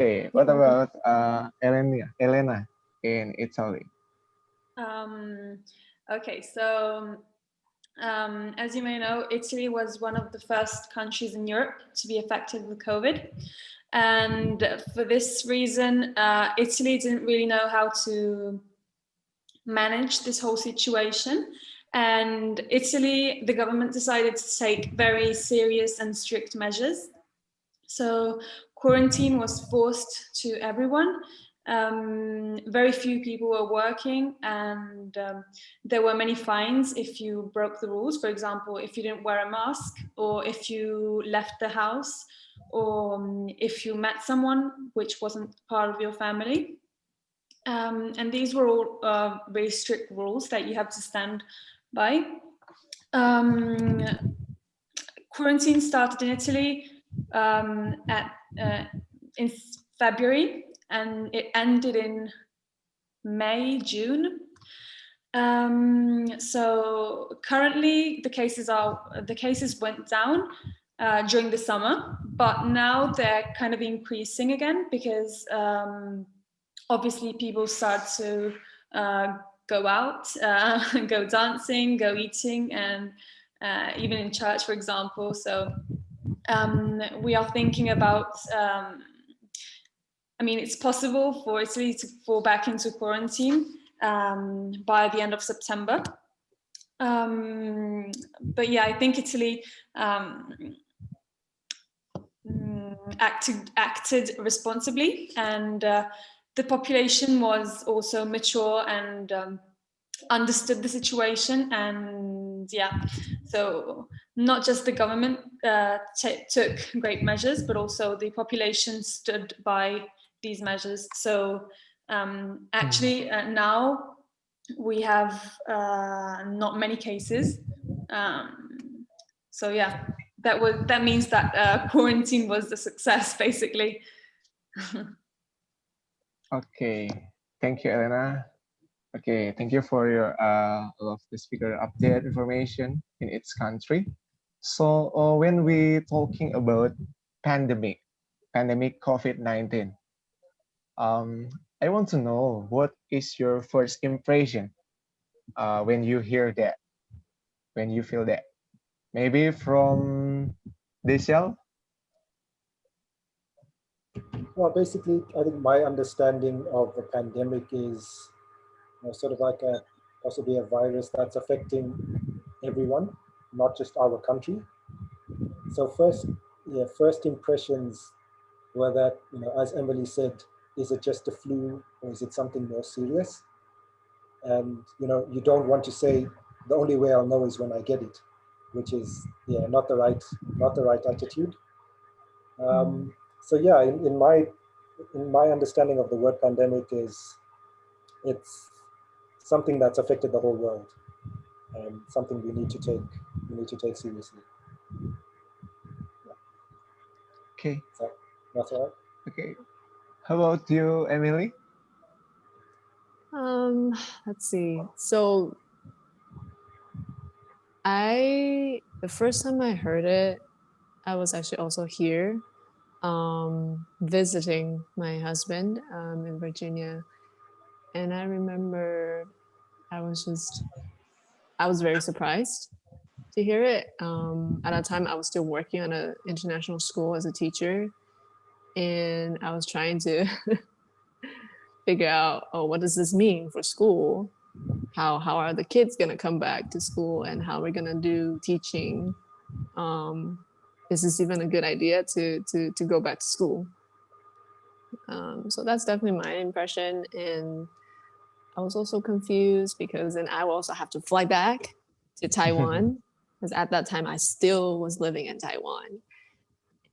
Okay, what about Elena in Italy? Um, okay, so as you may know, Italy was one of the first countries in Europe to be affected with COVID. And for this reason, Italy didn't really know how to manage this whole situation. And Italy, the government decided to take very serious and strict measures. So quarantine was forced to everyone. Very few people were working, and there were many fines if you broke the rules. For example, if you didn't wear a mask, or if you left the house, or if you met someone which wasn't part of your family. And these were all very strict rules that you have to stand by. Um, Quarantine started in Italy in February, and it ended in May, June. So currently the cases went down during the summer, but now they're kind of increasing again because obviously people start to go out, go dancing, go eating, and even in church, for example. So we are thinking about, it's possible for Italy to fall back into quarantine by the end of September. But yeah, I think Italy acted responsibly, and the population was also mature and understood the situation. And yeah, so not just the government took great measures, but also the population stood by these measures. So actually now we have not many cases. So yeah, that means that quarantine was a success, basically. Okay, thank you, Elena. Okay, thank you for your all of the speaker update information in its country. So when we talking about pandemic COVID-19, I want to know what is your first impression when you hear that, when you feel that. Maybe from Deshel? Well, basically, I think my understanding of the pandemic is sort of like possibly a virus that's affecting everyone, not just our country. So first impressions were that, as Emily said, is it just a flu or is it something more serious? And you don't want to say the only way I'll know is when I get it, which is not the right attitude. So yeah, in my understanding of the word pandemic is it's something that's affected the whole world and something we need to take seriously. Yeah. Okay. So that's all right. Okay. How about you, Emily? Let's see. So the first time I heard it, I was actually also here visiting my husband in Virginia. And I remember I was very surprised to hear it. At that time, I was still working on an international school as a teacher. And I was trying to figure out, what does this mean for school? How are the kids going to come back to school, and how we're going to do teaching? Is this even a good idea to go back to school? So that's definitely my impression. And I was also confused because then I will also have to fly back to Taiwan, because at that time I still was living in Taiwan.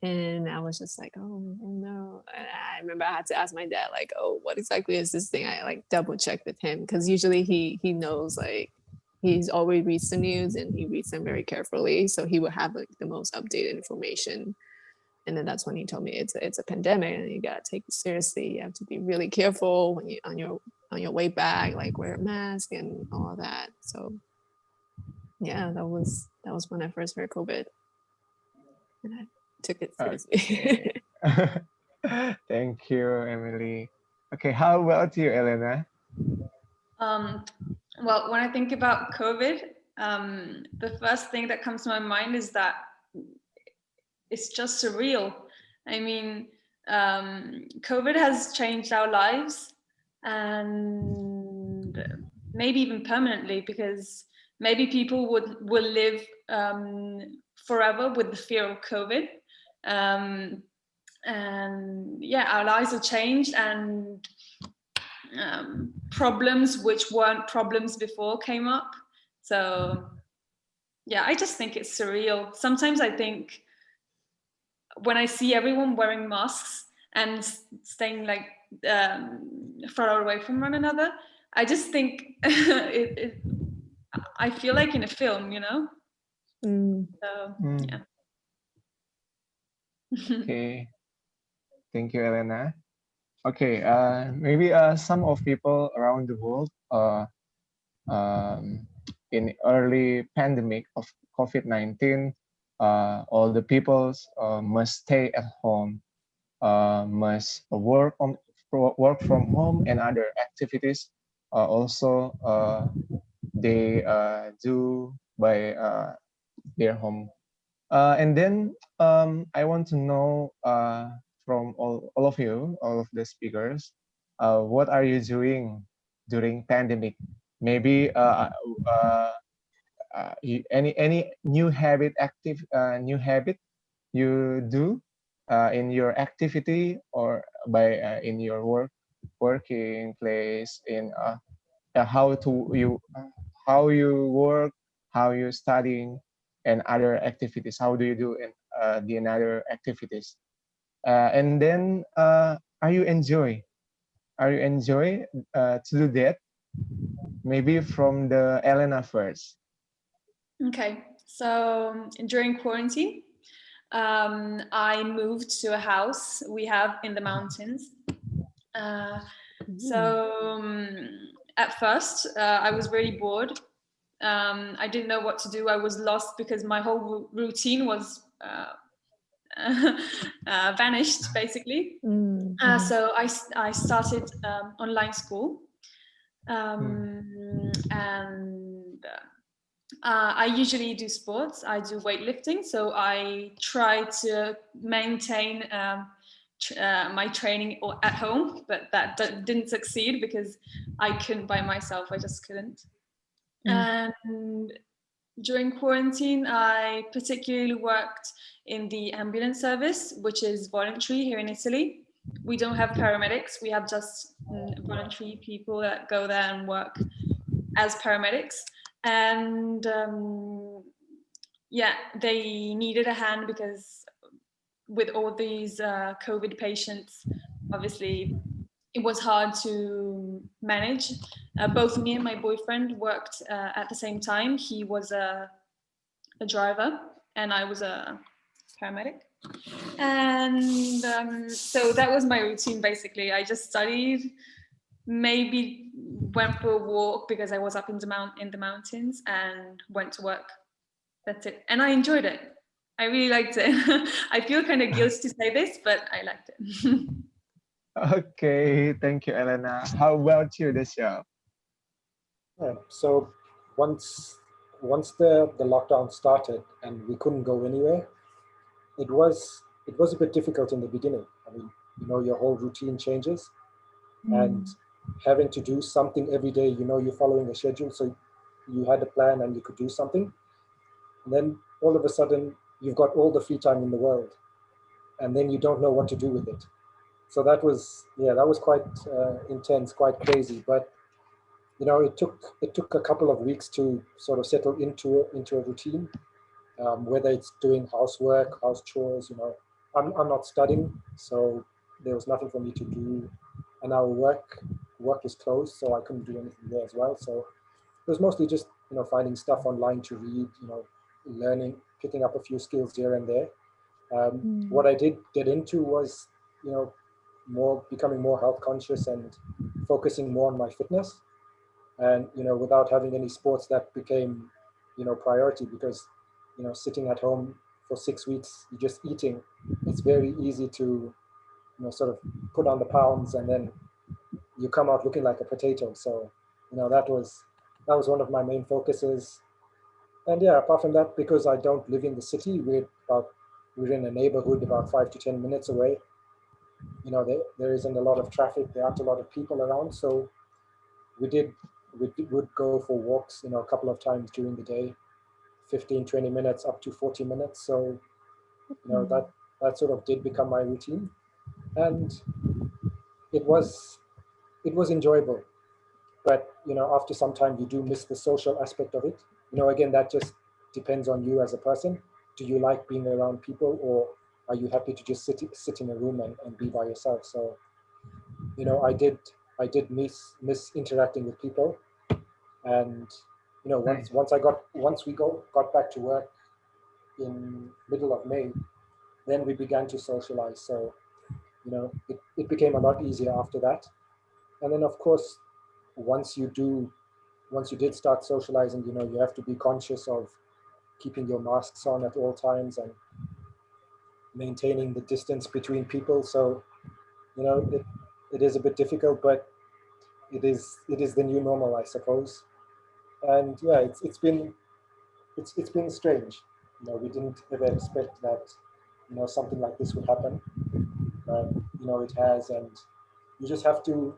And I was just like, oh no. And I remember I had to ask my dad, like, oh, what exactly is this thing? I like double checked with him, because usually he knows, like, he's always reads the news and he reads them very carefully. So he would have like the most updated information. And then that's when he told me it's a pandemic and you gotta take it seriously. You have to be really careful when you on your way back, like wear a mask and all that. So yeah, that was when I first heard COVID. And I took it seriously. Okay. Thank you, Emily. Okay, how about you, Elena? Um, well, when I think about COVID, the first thing that comes to my mind is that it's just surreal. I mean, COVID has changed our lives, and maybe even permanently, because maybe people will live forever with the fear of COVID. Um, and yeah, our lives have changed, and problems which weren't problems before came up. So yeah, I just think it's surreal. Sometimes I think when I see everyone wearing masks and staying like far away from one another, I just think I feel like in a film, you know. So Mm, yeah. okay, thank you, Elena. Okay, maybe some of people around the world um, in early pandemic of COVID-19, all the peoples must stay at home, must work from home and other activities. Also, they do by their home. And then I want to know from all of you, all of the speakers, what are you doing during pandemic? Maybe any new habit you do in your activity or by in your working place in how to you how you work, how you studying, and other activities. How do you do in the another activities? And then are you enjoy? Are you enjoy to do that? Maybe from the Elena first. Okay, so during quarantine, I moved to a house we have in the mountains. Uh, so at first, I was really bored. I didn't know what to do. I was lost because my whole routine was vanished, basically. So I started online school, and I usually do sports. I do weightlifting, so I try to maintain my training at home, but that didn't succeed because I couldn't by myself. I just couldn't. And during quarantine, I particularly worked in the ambulance service, which is voluntary here in Italy. We don't have paramedics. We have just voluntary people that go there and work as paramedics. And yeah, they needed a hand because with all these COVID patients, obviously it was hard to manage. Both me and my boyfriend worked at the same time. He was a driver and I was a paramedic. And so that was my routine basically. I just studied, maybe went for a walk because I was up in the mountains, and went to work. That's it. And I enjoyed it. I really liked it. I feel kind of guilty to say this, but I liked it. Okay, thank you, Elena. How about you, Desha? Yeah, so once the lockdown started and we couldn't go anywhere, it was a bit difficult in the beginning. I mean, your whole routine changes, and having to do something every day. You're following a schedule, so you had a plan and you could do something, and then all of a sudden you've got all the free time in the world, and then you don't know what to do with it. So that was quite intense, quite crazy. But it took a couple of weeks to sort of settle into a routine, whether it's doing housework, house chores. I'm not studying, so there was nothing for me to do, and our work was closed, so I couldn't do anything there as well. So it was mostly just finding stuff online to read, learning, picking up a few skills here and there. What I did get into was you know more becoming more health conscious and focusing more on my fitness. And without having any sports, that became priority, because sitting at home for 6 weeks, you're just eating. It's very easy to sort of put on the pounds, and then you come out looking like a potato. So, that was one of my main focuses. And yeah, apart from that, because I don't live in the city, we're in a neighborhood about 5 to 10 minutes away. There isn't a lot of traffic. There aren't a lot of people around. So we did would go for walks, a couple of times during the day, 15, 20 minutes up to 40 minutes. So, that sort of did become my routine. And it was enjoyable. But after some time, you do miss the social aspect of it. Again, that just depends on you as a person. Do you like being around people, or are you happy to just sit in a room and be by yourself? So, I did miss interacting with people. And Nice. once we got back to work in middle of May, then we began to socialize. So, it became a lot easier after that. And then, of course, once you do once you did start socializing, you have to be conscious of keeping your masks on at all times and maintaining the distance between people. So, it is a bit difficult, but it is the new normal, I suppose. And yeah, it's been strange. We didn't ever expect that something like this would happen, but it has. And you just have to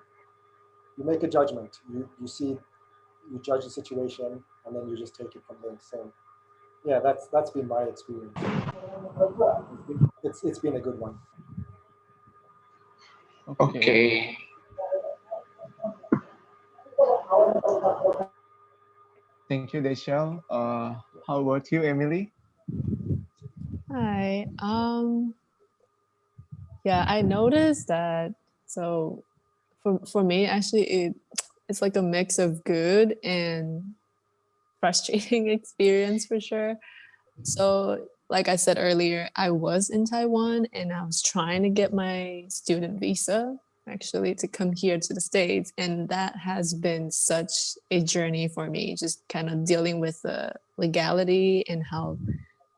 you make a judgment. You judge the situation, and then you just take it from there. So yeah, that's been my experience. It's been a good one. Okay. Thank you, Deshel. How about you, Emily? Hi. Yeah, I noticed that. So for me, actually, it's like a mix of good and frustrating experience for sure. So, like I said earlier, I was in Taiwan and I was trying to get my student visa actually to come here to the States. And that has been such a journey for me, just kind of dealing with the legality and how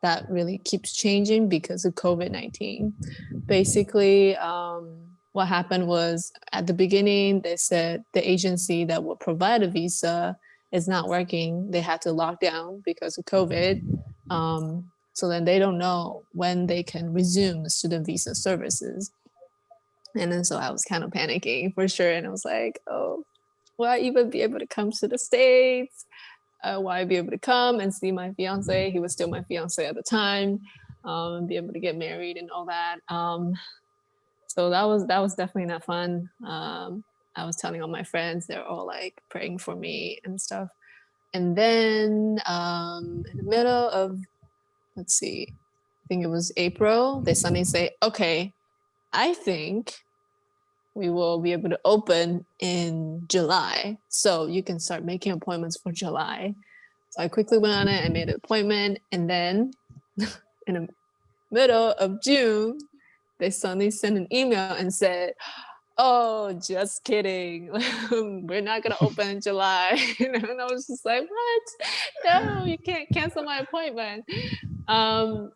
that really keeps changing because of COVID-19. Basically, what happened was at the beginning, they said the agency that would provide a visa is not working. They had to lock down because of COVID. So then they don't know when they can resume the student visa services. And then so I was kind of panicking for sure. And I was like, oh, will I even be able to come to the States? Will I be able to come and see my fiance? He was still my fiance at the time, and be able to get married and all that. So that was definitely not fun. I was telling all my friends, they're all like praying for me and stuff. And then in the middle of, let's see, I think it was April, they suddenly say, okay, I think we will be able to open in July. So you can start making appointments for July. So I quickly went on it and made an appointment. And then in the middle of June, they suddenly sent an email and said, oh, just kidding. We're not going to open in July. And I was just like, what? No, you can't cancel my appointment.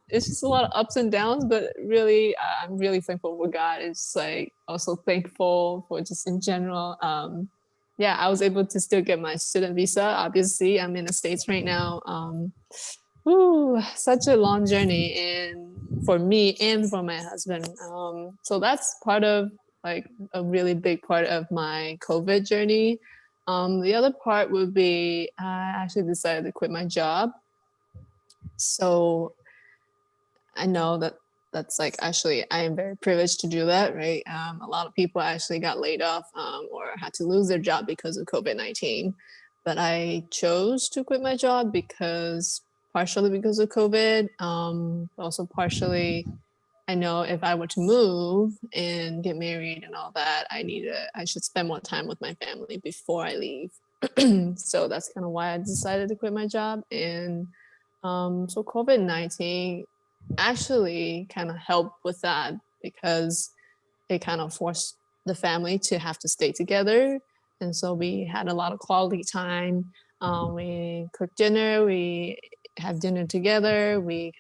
It's just a lot of ups and downs, but really, I'm really thankful for God. It's like also thankful for just in general. Yeah, I was able to still get my student visa. Obviously, I'm in the States right now. Such a long journey, and for me and for my husband. So that's part of like a really big part of my COVID journey. The other part would be I actually decided to quit my job. So I know that that's like actually I am very privileged to do that, right? A lot of people actually got laid off or had to lose their job because of COVID-19. But I chose to quit my job because partially because of COVID, also partially I know if I were to move and get married and all that, I should spend more time with my family before I leave. So that's kind of why I decided to quit my job. And so COVID-19 actually kind of helped with that because it kind of forced the family to have to stay together. And so we had a lot of quality time. We cooked dinner, we had dinner together, we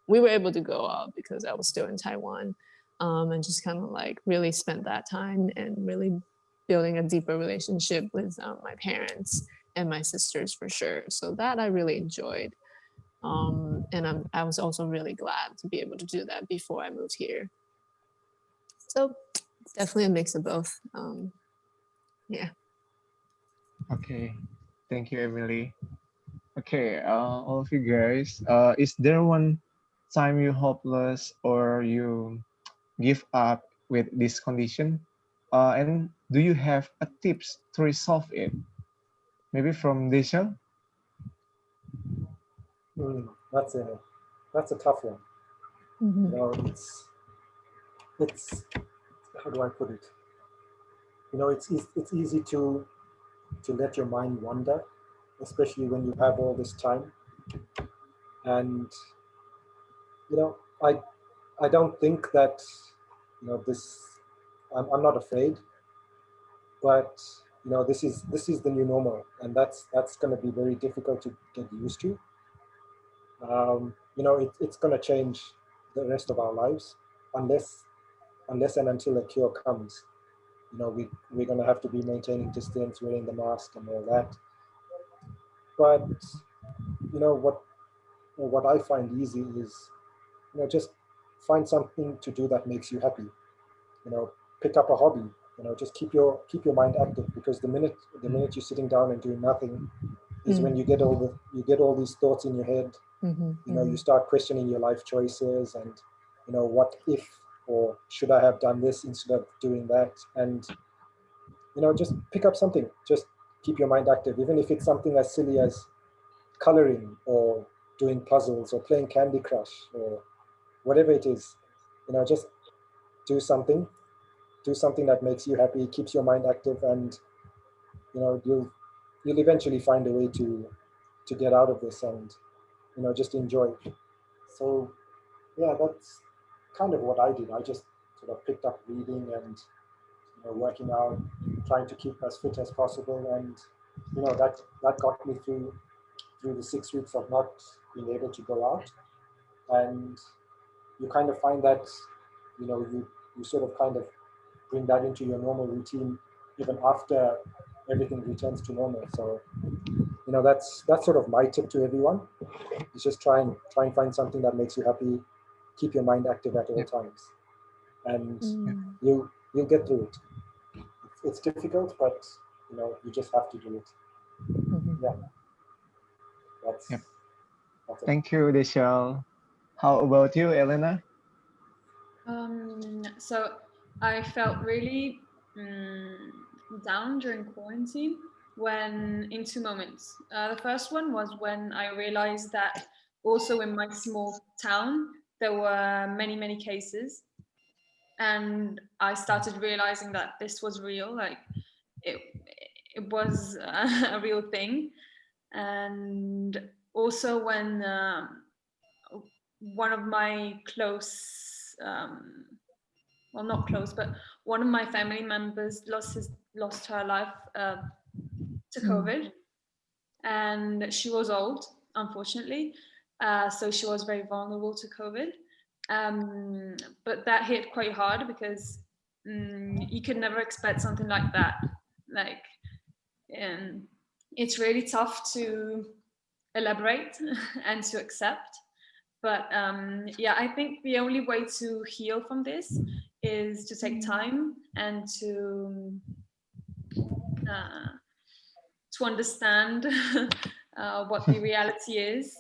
were able to go out because I was still in Taiwan. and just kind of like really spent that time and really building a deeper relationship with my parents and my sisters for sure. So that I really enjoyed. And I was also really glad to be able to do that before I moved here. So it's definitely a mix of both. Yeah. Okay. Thank you, Emily. Okay, all of you guys, is there one time you hopeless or you give up with this condition? And do you have a tips to resolve it? Maybe from Desha? That's a tough one. Mm-hmm. You know, it's how do I put it? You know, it's easy to let your mind wander, especially when you have all this time. And you know, I don't think that this. I'm not afraid, but this is the new normal, and that's going to be very difficult to get used to. It's going to change the rest of our lives, unless and until a cure comes. We're going to have to be maintaining distance, wearing the mask, and all that. But what I find easy is just find something to do that makes you happy. you know Pick up a hobby. Just keep your mind active, because the minute you're sitting down and doing nothing is when you get all these thoughts in your head. You start questioning your life choices, and what if, or should I have done this instead of doing that. And just pick up something. Just keep your mind active, even if it's something as silly as coloring, or doing puzzles, or playing Candy Crush, or whatever it is. Just do something. Do something that makes you happy, keeps your mind active, and you'll eventually find a way to get out of this, and just enjoy. So yeah, that's kind of what I did. I just sort of picked up reading and working out, trying to keep as fit as possible, and that got me through the 6 weeks of not being able to go out. And you kind of find that you sort of kind of bring that into your normal routine even after everything returns to normal. So that's sort of my tip to everyone, is just try and find something that makes you happy, keep your mind active at all Yep. times, and Yep. you'll get through it. It's difficult, but you just have to do it. Yeah, that's Yep. that's it. Thank you, Desha. How about you, Elena? So I felt really down during quarantine when in two moments. The first one was when I realized that also in my small town there were many cases, and I started realizing that this was real. Like it, it was a real thing. And also when one of my close well, not close, but one of my family members lost her life to COVID, and she was old, unfortunately. So she was very vulnerable to COVID. But that hit quite hard because you could never expect something like that. Like, um, it's really tough to elaborate and to accept. But yeah, I think the only way to heal from this is to take time and uh, to understand what the reality is,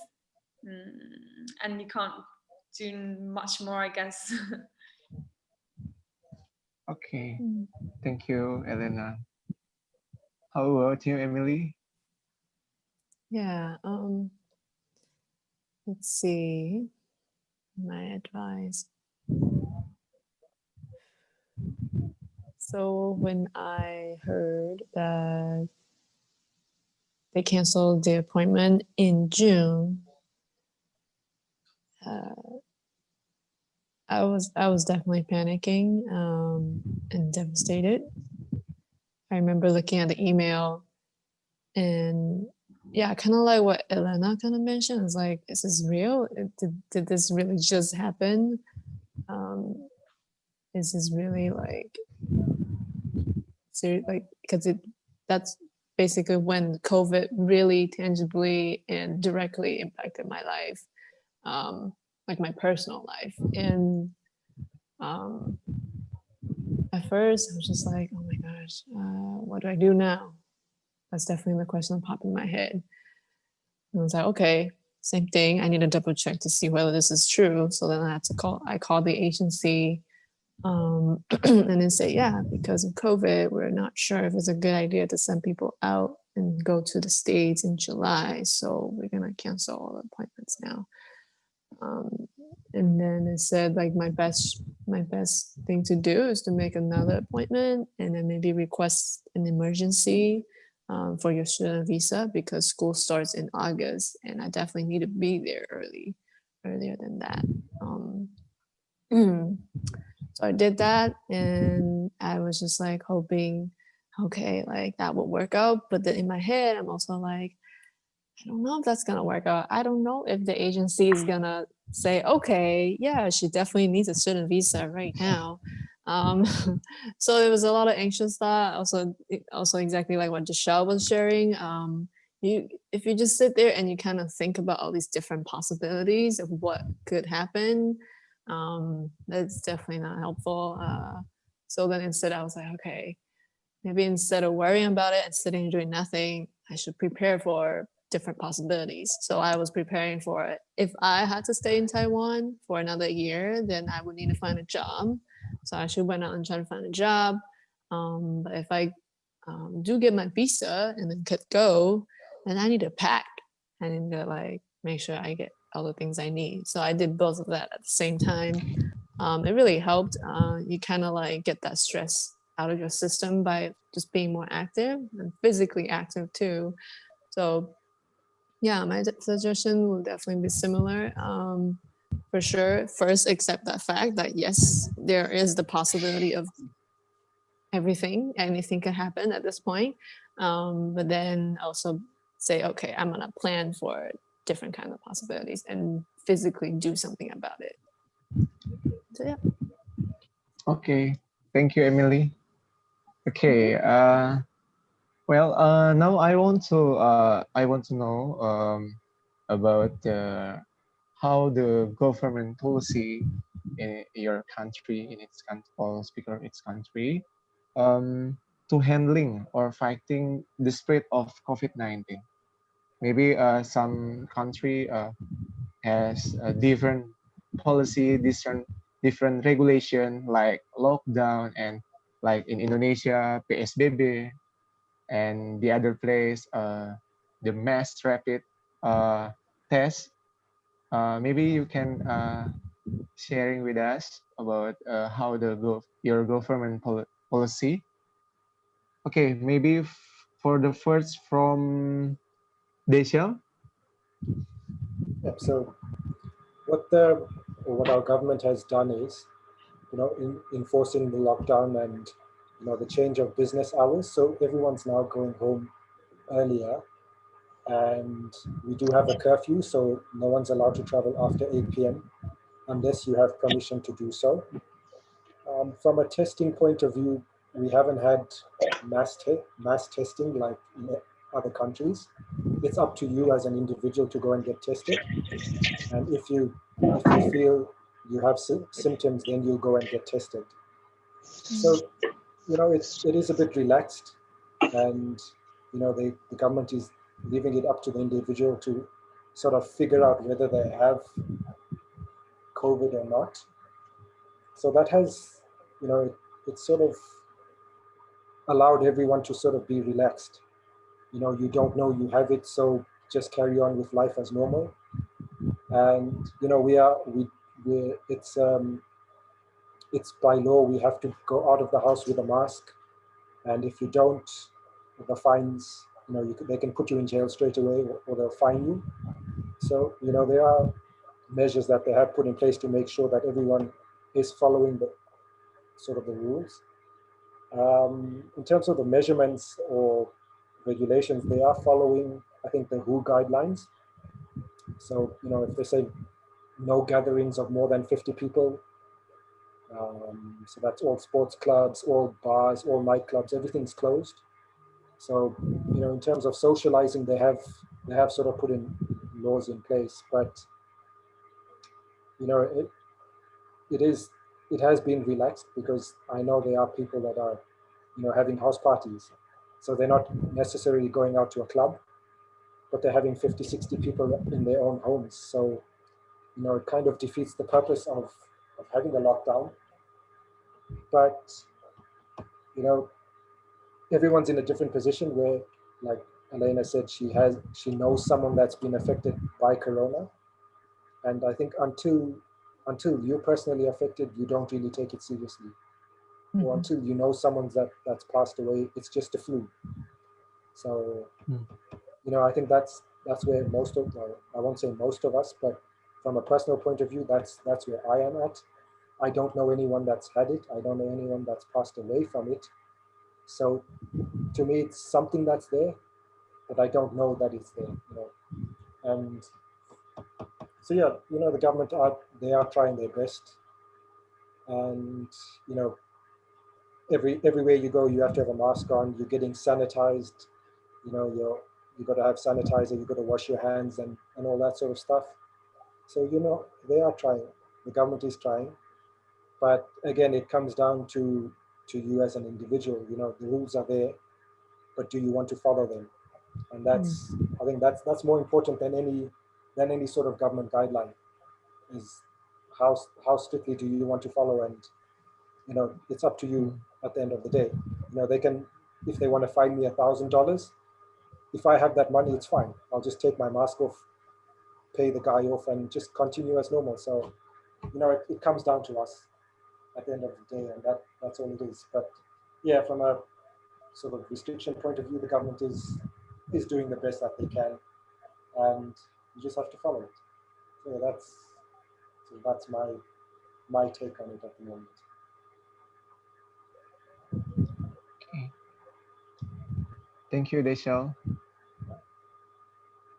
and you can't do much more, I guess. Okay. Thank you, Elena. How about you, Emily? Yeah. Let's see. My advice. So when I heard that they canceled the appointment in June, I was definitely panicking and devastated. I remember looking at the email, and yeah, kind of like what Elena kind of mentioned. It's like, is this real? Did this really just happen? is this really like serious? Like, because that's basically when COVID really tangibly and directly impacted my life, like my personal life. And um, at first, I was just like, oh my gosh, what do I do now? That's definitely the question that popped in my head. And I was like, okay, same thing. I need to double check to see whether this is true. So then I called the agency and then say, yeah, because of COVID, we're not sure if it's a good idea to send people out and go to the States in July. So we're going to cancel all the appointments now. And then it said like my best thing to do is to make another appointment and then maybe request an emergency for your student visa because school starts in August and I definitely need to be there earlier than that. So I did that and I was just like hoping, okay, like that would work out. But then in my head, I'm also like, I don't know if that's gonna work out. I don't know if the agency is gonna say, okay, yeah, she definitely needs a student visa right now. Um, so it was a lot of anxious thought. Also exactly like what Michelle was sharing. If you just sit there and you kind of think about all these different possibilities of what could happen, that's definitely not helpful. So then instead, I was like, okay, maybe instead of worrying about it and sitting and doing nothing, I should prepare for different possibilities. So I was preparing for it. If I had to stay in Taiwan for another year, then I would need to find a job. So I should went out and try to find a job. But if I do get my visa and then could go, then I need to pack. I need to like make sure I get all the things I need. So I did both of that at the same time. It really helped. You kind of like get that stress out of your system by just being more active and physically active too. So yeah, my suggestion will definitely be similar. For sure, first accept that fact that yes, there is the possibility of anything can happen at this point. But then also say, okay, I'm gonna plan for different kind of possibilities and physically do something about it. So yeah. Okay, thank you, Emily. Okay, well, now I want to know about how the government policy in your country, in its or speaker of its country, to handling or fighting the spread of COVID-19. Maybe some country has a different policy, different regulation like lockdown and like in Indonesia, PSBB, and the other place, the mass rapid uh, test. Maybe you can sharing with us about how your government policy. Okay, maybe for the first from Desha. Yep. So what our government has done is, in enforcing the lockdown and the change of business hours. So everyone's now going home earlier, and we do have a curfew, so no one's allowed to travel after 8 p.m. unless you have permission to do so. From a testing point of view, we haven't had mass testing like in other countries. It's up to you as an individual to go and get tested, and if you feel you have symptoms, then you'll go and get tested. So it is a bit relaxed, and the government is leaving it up to the individual to sort of figure out whether they have COVID or not. So that has, it sort of allowed everyone to sort of be relaxed. You don't know you have it, so just carry on with life as normal. And it's by law we have to go out of the house with a mask, and if you don't, the fines, they can put you in jail straight away, or they'll fine you. So there are measures that they have put in place to make sure that everyone is following the rules. In terms of the measurements or regulations, they are following, I think, the WHO guidelines. So if they say no gatherings of more than 50 people, So that's all sports clubs, all bars, all nightclubs, everything's closed. So, in terms of socializing, they have sort of put in laws in place, but you know, it is it has been relaxed because I know there are people that are, having house parties. So they're not necessarily going out to a club, but they're having 50, 60 people in their own homes. So, it kind of defeats the purpose of having a lockdown. But, you know, everyone's in a different position where, like Elena said, she knows someone that's been affected by corona. And I think until you're personally affected, you don't really take it seriously. Or Mhm. until you know someone that's passed away, it's just a flu. So, Mm. I think that's where most of, well, I won't say most of us, but from a personal point of view, that's where I am at. I don't know anyone that's had it. I don't know anyone that's passed away from it. So to me, it's something that's there, but I don't know that it's there. And so yeah, the government are trying their best, and you know, everywhere you go, you have to have a mask on. You're getting sanitized. You got to have sanitizer. You got to wash your hands and all that sort of stuff. So they are trying. The government is trying, but again, it comes down to you as an individual. The rules are there, but do you want to follow them? And that's I think that's more important than any sort of government guideline. Is how strictly do you want to follow? And it's up to you Mm. at the end of the day. They can, if they want to fine me $1,000, if I have that money, it's fine. I'll just take my mask off, pay the guy off, and just continue as normal. So it comes down to us at the end of the day, and that's all it is. But yeah, from a sort of restriction point of view, the government is doing the best that they can, and you just have to follow it. So that's my take on it at the moment. Okay. Thank you, Deshal.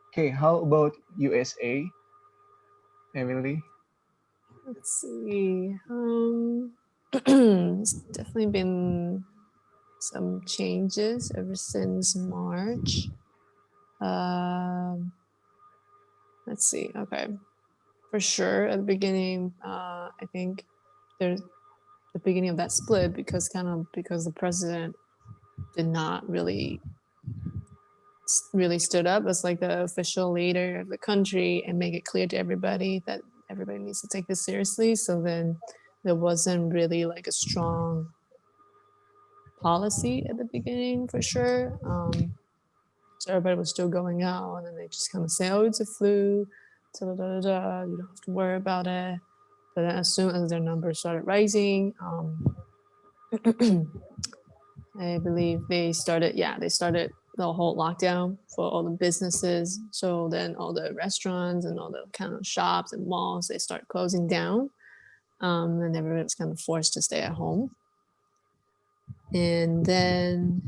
Okay, how about USA, Emily? Let's see. It's definitely been some changes ever since March. Um, let's see. Okay, for sure. At the beginning, I think there's the beginning of that split because the president did not really stood up as like the official leader of the country and make it clear to everybody that everybody needs to take this seriously. So then there wasn't really like a strong policy at the beginning for sure. So everybody was still going out, and then they just kind of say, "Oh, it's a flu, da da da da. You don't have to worry about it." But then as soon as their numbers started rising, I believe they started the whole lockdown for all the businesses. So then all the restaurants and all the kind of shops and malls, they start closing down. And everybody was kind of forced to stay at home. And then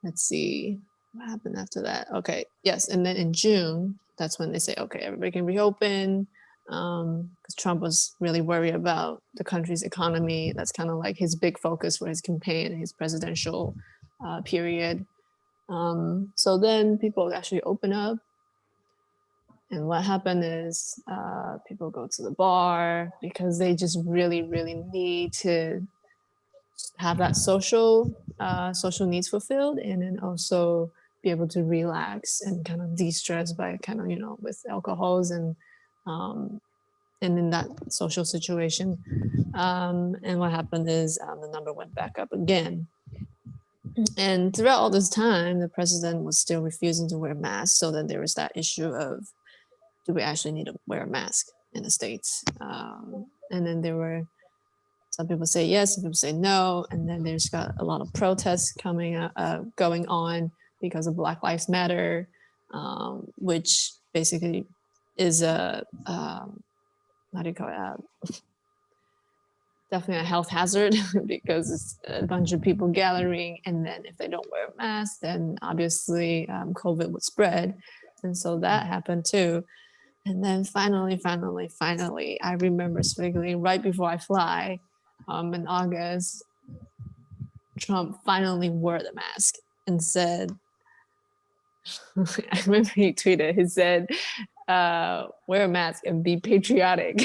let's see what happened after that. Okay, yes, and then in June, that's when they say, okay, everybody can reopen. Because Trump was really worried about the country's economy. That's kind of like his big focus for his campaign, his presidential period. So then people actually open up, and what happened is people go to the bar because they just really, really need to have that social needs fulfilled, and then also be able to relax and kind of de-stress by kind of with alcohols and in that social situation. And what happened is the number went back up again. And throughout all this time, the president was still refusing to wear masks. So then there was that issue of, do we actually need to wear a mask in the States? And then there were some people say yes, some people say no. And then there's got a lot of protests going on because of Black Lives Matter, which basically is how do you call it? Definitely a health hazard because it's a bunch of people gathering, and then if they don't wear a mask, then obviously COVID would spread, and so that happened too. And then finally, I remember specifically right before I fly, in August, Trump finally wore the mask and said, I remember he tweeted, he said, wear a mask and be patriotic.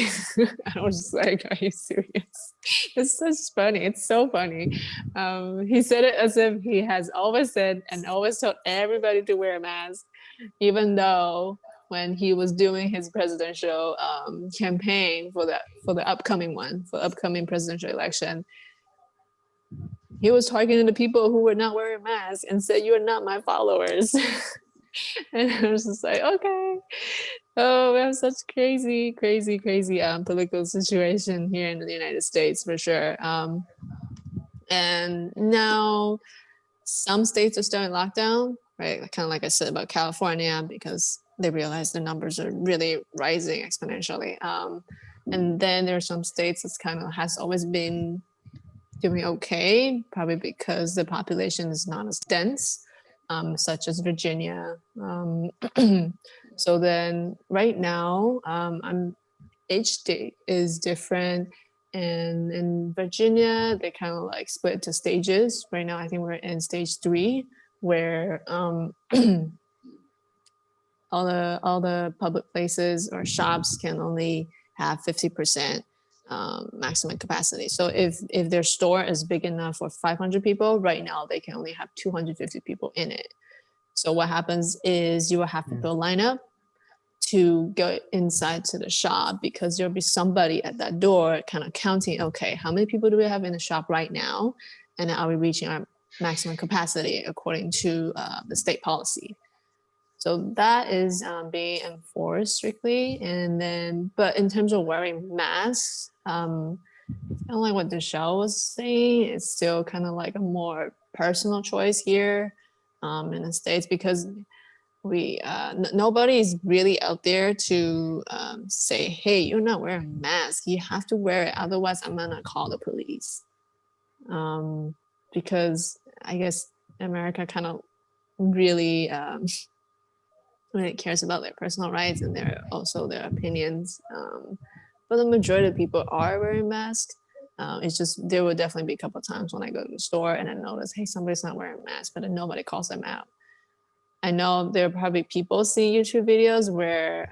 I was just like, are you serious? It's such funny. It's so funny. He said it as if he has always said and always told everybody to wear a mask, even though when he was doing his presidential campaign for the upcoming presidential election, he was targeting the people who were not wearing masks and said, "You're not my followers." And I was just like, okay. Oh, we have such crazy political situation here in the United States for sure. And now some states are still in lockdown, right? Kind of like I said about California, because they realize the numbers are really rising exponentially. And then there are some states that's kind of has always been doing okay, probably because the population is not as dense, such as Virginia. So then right now, each state is different. And in Virginia, they kind of like split to stages. Right now, I think we're in stage 3, where all the public places or shops can only have 50% maximum capacity. So if their store is big enough for 500 people, right now they can only have 250 people in it. So what happens is you will have people line up to go inside to the shop, because there'll be somebody at that door kind of counting, okay, how many people do we have in the shop right now? And are we reaching our maximum capacity according to the state policy? So that is being enforced strictly. And then, but in terms of wearing masks, kind of like what Michelle was saying, it's still kind of like a more personal choice here in the States, because we nobody is really out there to say, hey, you're not wearing a mask, you have to wear it, otherwise I'm gonna call the police. Because I guess America kind of really cares about their personal rights and also their opinions. But the majority of people are wearing masks. It's just there will definitely be a couple of times when I go to the store and I notice, hey, somebody's not wearing a mask, but then nobody calls them out. I know there are probably people seeing YouTube videos where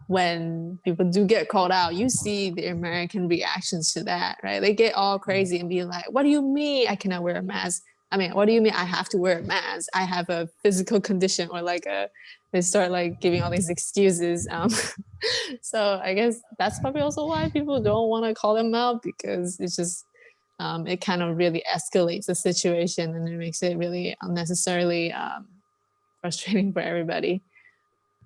when people do get called out, you see the American reactions to that, right? They get all crazy and be like, what do you mean I cannot wear a mask? I mean, what do you mean I have to wear a mask? I have a physical condition, or like they start like giving all these excuses. So I guess that's probably also why people don't want to call them out, because it's just, it kind of really escalates the situation and it makes it really unnecessarily frustrating for everybody.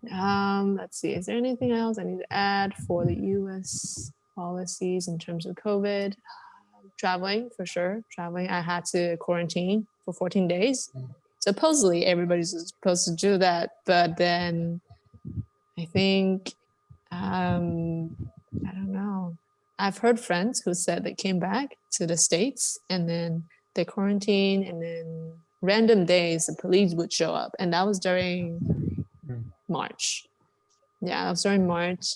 Let's see, is there anything else I need to add for the US policies in terms of COVID? Traveling, for sure. Traveling, I had to quarantine for 14 days. Supposedly everybody's supposed to do that, but then I think, I don't know. I've heard friends who said they came back to the States and then they quarantined, and then random days the police would show up, and that was during March. Yeah, that was during March.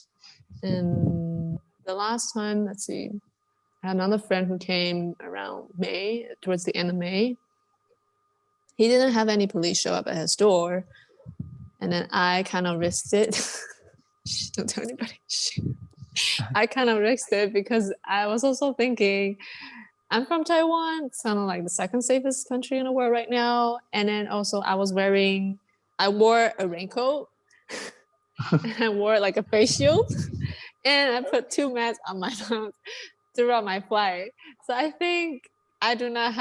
And the last time, let's see, I had another friend who came around May, towards the end of May. He didn't have any police show up at his door, and then I kind of risked it. Don't tell anybody. I kind of risked it because I was also thinking, I'm from Taiwan. It's kind of like the second safest country in the world right now. And then also I wore a raincoat and I wore like a face shield and I put 2 masks on my mouth throughout my flight. So I think I would not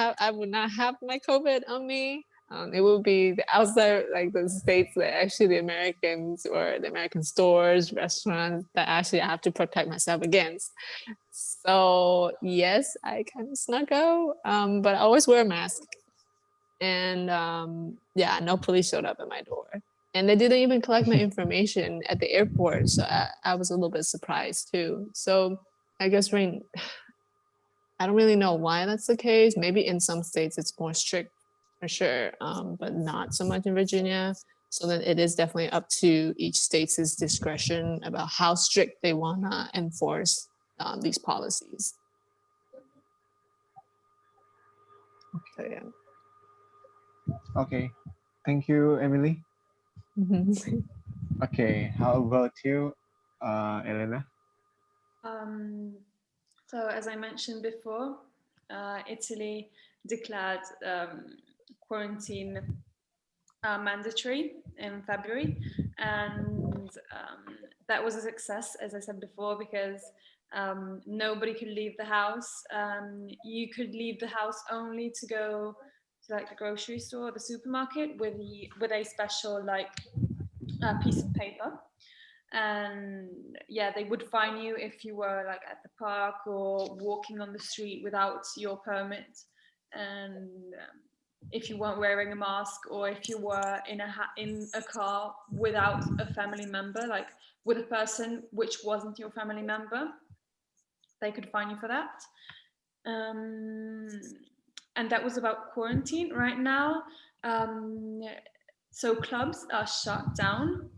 have my COVID on me. It will be the outside, like the states that actually the Americans or the American stores, restaurants that actually I have to protect myself against. So yes, I kind of snuck out, but I always wear a mask. And yeah, no police showed up at my door. And they didn't even collect my information at the airport. So I was a little bit surprised too. So I guess I don't really know why that's the case. Maybe in some states it's more strict for sure, but not so much in Virginia. So then it is definitely up to each state's discretion about how strict they want to enforce these policies. So yeah. Okay. Thank you, Emily. Okay. How about you, Elena? Um, so as I mentioned before, Italy declared quarantine mandatory in February, and that was a success, as I said before, because nobody could leave the house. You could leave the house only to go to like the grocery store or the supermarket with a special like piece of paper. And yeah, they would fine you if you were like at the park or walking on the street without your permit, and if you weren't wearing a mask, or if you were in a car without a family member, like with a person which wasn't your family member, they could fine you for that. um, and that was about quarantine. Right now, um, so clubs are shut down.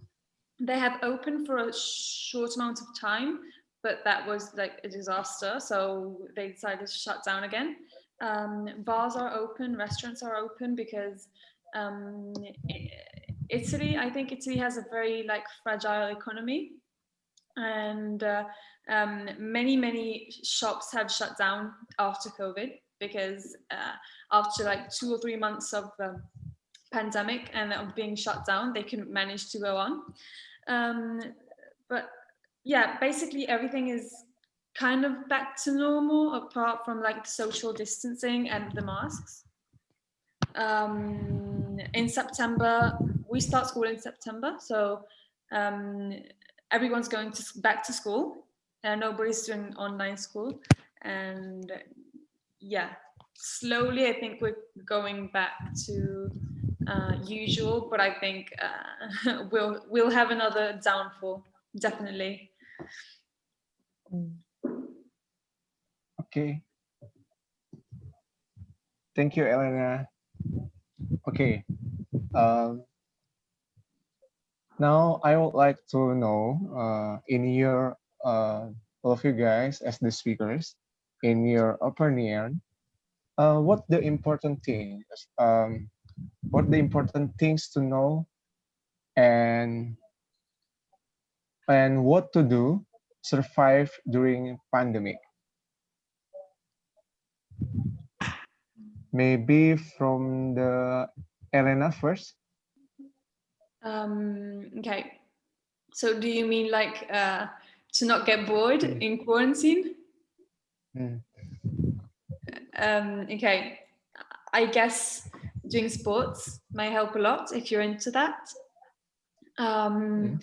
They have opened for a short amount of time, but that was like a disaster, so they decided to shut down again. Bars are open, restaurants are open, because um, Italy, I think Italy has a very like fragile economy, and many shops have shut down after COVID, because after like 2 or 3 months of pandemic and of being shut down, they couldn't manage to go on. um, but yeah, basically everything is kind of back to normal, apart from like social distancing and the masks. In September, we start school in September, so um, everyone's going to back to school, and nobody's doing online school. And yeah, slowly I think we're going back to usual, but I think we'll have another downfall, definitely. Okay. Thank you, Elena. Okay. Um, Now I would like to know, in your all of you guys as the speakers, in your opinion, what the important things, what the important things to know, and what to do survive during pandemic. Maybe from the Elena first. Okay, so do you mean like to not get bored in quarantine? Mm. Okay, I guess doing sports may help a lot if you're into that. Um,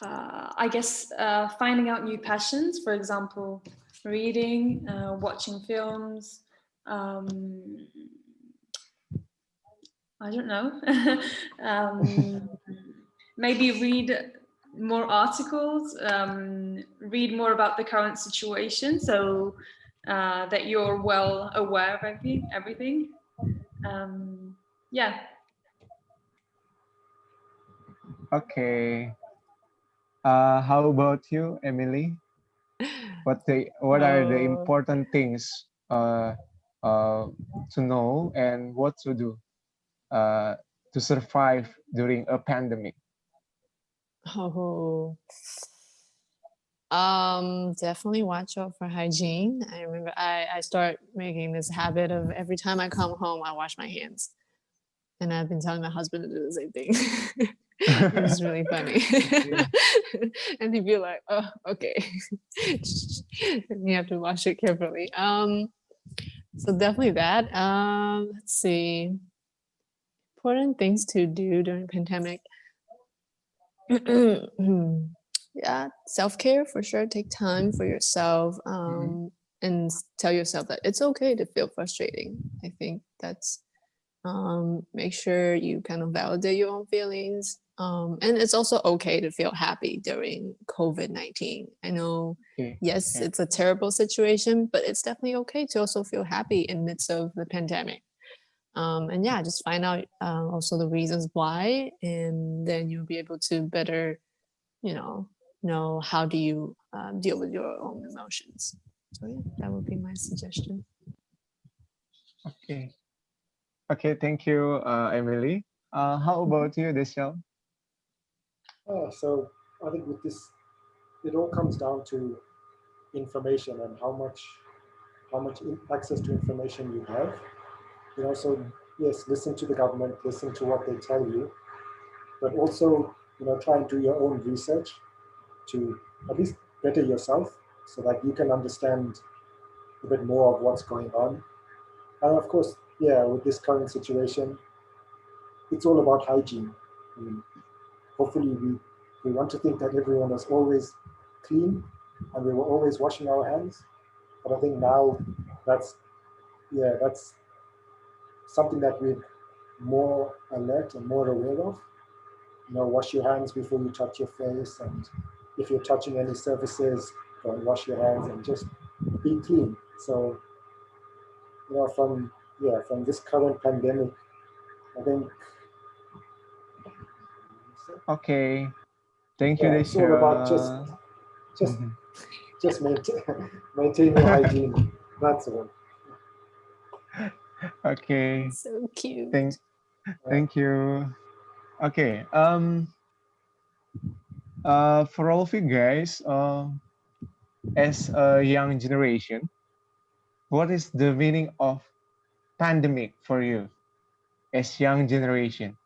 I guess finding out new passions, for example, reading, watching films. Um, I don't know. um, Maybe read more articles, read more about the current situation, so that you're well aware of everything. Yeah. Okay. How about you, Emily? What are the Oh, important things uh, to know and what to do uh, to survive during a pandemic? oh. Definitely watch out for hygiene. I remember I start making this habit of every time I come home, I wash my hands. And I've been telling my husband to do the same thing. It's really funny. And he'd be like, oh, okay. You have to wash it carefully. So definitely that. Let's see. Important things to do during pandemic. Yeah, self-care for sure. Take time for yourself, and tell yourself that it's okay to feel frustrating. I think that's make sure you kind of validate your own feelings. And it's also okay to feel happy during COVID-19. I know, Okay. yes, Yeah. it's a terrible situation, but it's definitely okay to also feel happy in midst of the pandemic. And yeah, just find out also the reasons why, and then you'll be able to better, know how do you deal with your own emotions. So yeah, that would be my suggestion. Okay. Okay, thank you, Emily. How Mhm. about you, Deshel? So I think with this, it all comes down to information and how much access to information you have. So yes, listen to the government, listen to what they tell you, but also try and do your own research to at least better yourself so that you can understand a bit more of what's going on. And of course, yeah, with this current situation, it's all about hygiene. I mean, hopefully, we want to think that everyone is always clean and we were always washing our hands. But I think now that's that's something that we're more alert and more aware of. Wash your hands before you touch your face, and if you're touching any surfaces, go and wash your hands and just be clean. So from this current pandemic, I think Okay, thank you, yeah, it's all about just Deshel. just just maintain maintain your hygiene. That's all. Okay, So thank cute. Yeah. thank you. Okay, for all of you guys, as a young generation, what is the meaning of pandemic for you as young generation?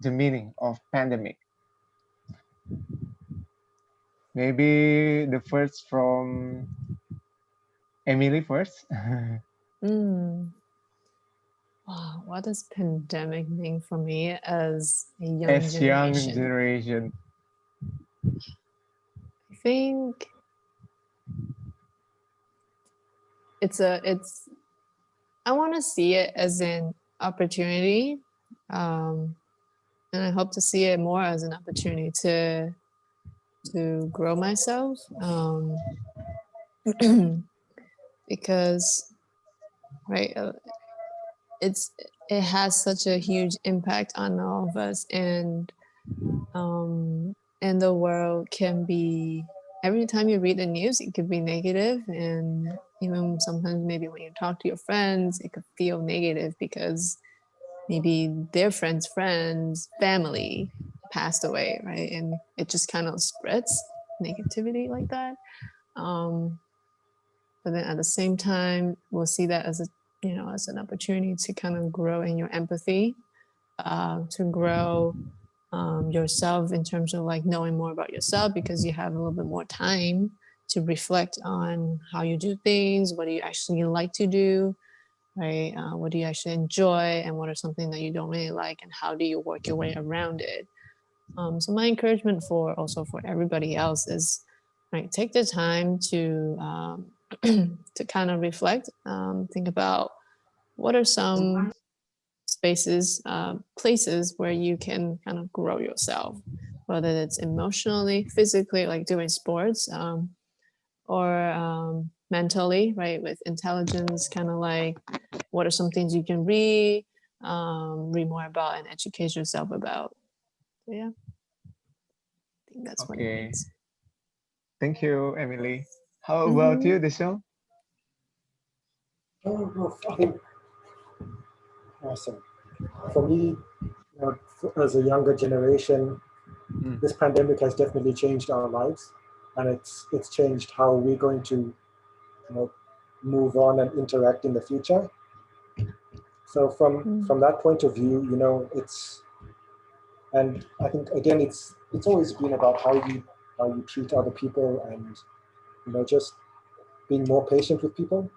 The meaning of pandemic. Maybe the first from Emily first. Mm. Wow, what does pandemic mean for me as a young As young generation? generation. I think it's I want to see it as an opportunity, um, and I hope to see it more as an opportunity to grow myself, because right, it's it has such a huge impact on all of us, and the world can be, every time you read the news it could be negative, and even sometimes maybe when you talk to your friends it could feel negative because maybe their friends family passed away, right? And it just kind of spreads negativity like that. um, but then at the same time we'll see that as a, as an opportunity to kind of grow in your empathy, to grow yourself in terms of like knowing more about yourself, because you have a little bit more time to reflect on how you do things, what do you actually like to do, right? What do you actually enjoy, and what are something that you don't really like, and how do you work your way around it? So my encouragement for also for everybody else is, right, take the time to to kind of reflect, think about what are some spaces, places where you can kind of grow yourself, whether it's emotionally, physically, like doing sports, or mentally, right, with intelligence, kind of like what are some things you can read more about and educate yourself about. So yeah, I think that's what it Okay, means. thank you, Emily. How about Mm-hmm. you, Deshel? Oh, no, I think awesome. For me, as a younger generation, Mm, this pandemic has definitely changed our lives, and it's changed how we're going to move on and interact in the future. So from that point of view, it's and I think again it's always been about how you treat other people, and just being more patient with people.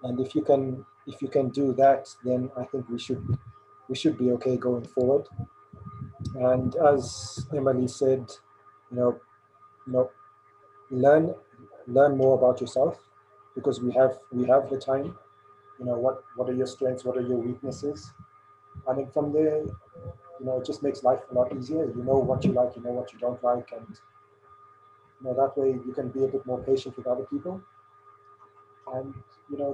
And if you can do that, then I think we should be okay going forward. And as Emily said, you know, you know, learn more about yourself, because we have the time. What are your strengths? What are your weaknesses? And then from there, it just makes life a lot easier. You know what you like, you know what you don't like, and that way you can be a bit more patient with other people. And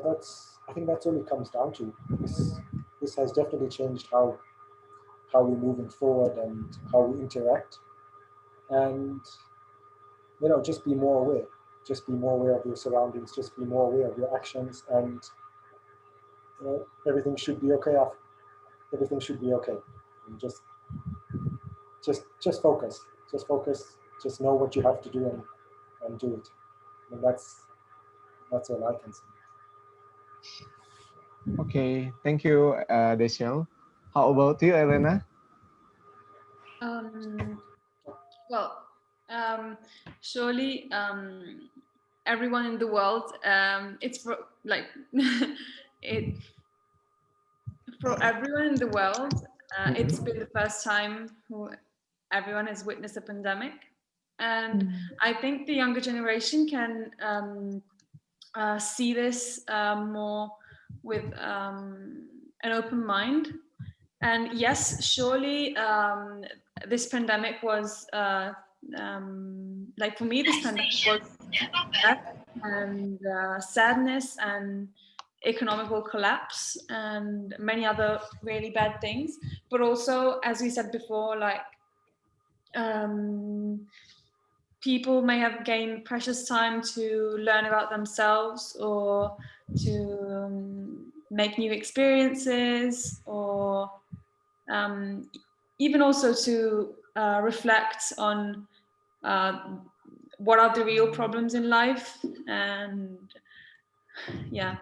that's I think that's all it comes down to. This has definitely changed how we're moving forward and how we interact. And just be more aware. Just be more aware of your surroundings. Just be more aware of your actions. And everything should be okay. Everything should be okay. And just focus. Just focus. Just know what you have to do and do it. And that's all I can say. Okay, thank you, Desiel. How about you, Elena? Well, surely everyone in the world, it's for like it for everyone in the world. It's been the first time who everyone has witnessed a pandemic, and I think the younger generation can see this more with an open mind. And yes, surely this pandemic was like for me, this pandemic was death and sadness and economical collapse and many other really bad things. But also, as we said before, like people may have gained precious time to learn about themselves or to make new experiences or even also to reflect on what are the real problems in life. And yeah.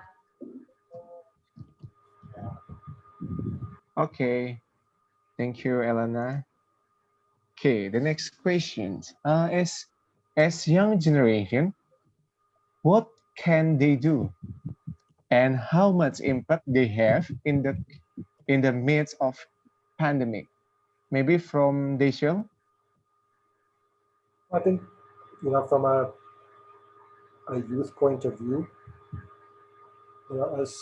Okay, thank you, Elena. Okay, the next question. As young generation, what can they do, and how much impact they have in the midst of pandemic? Maybe from Deshel? I think, from a youth point of view, as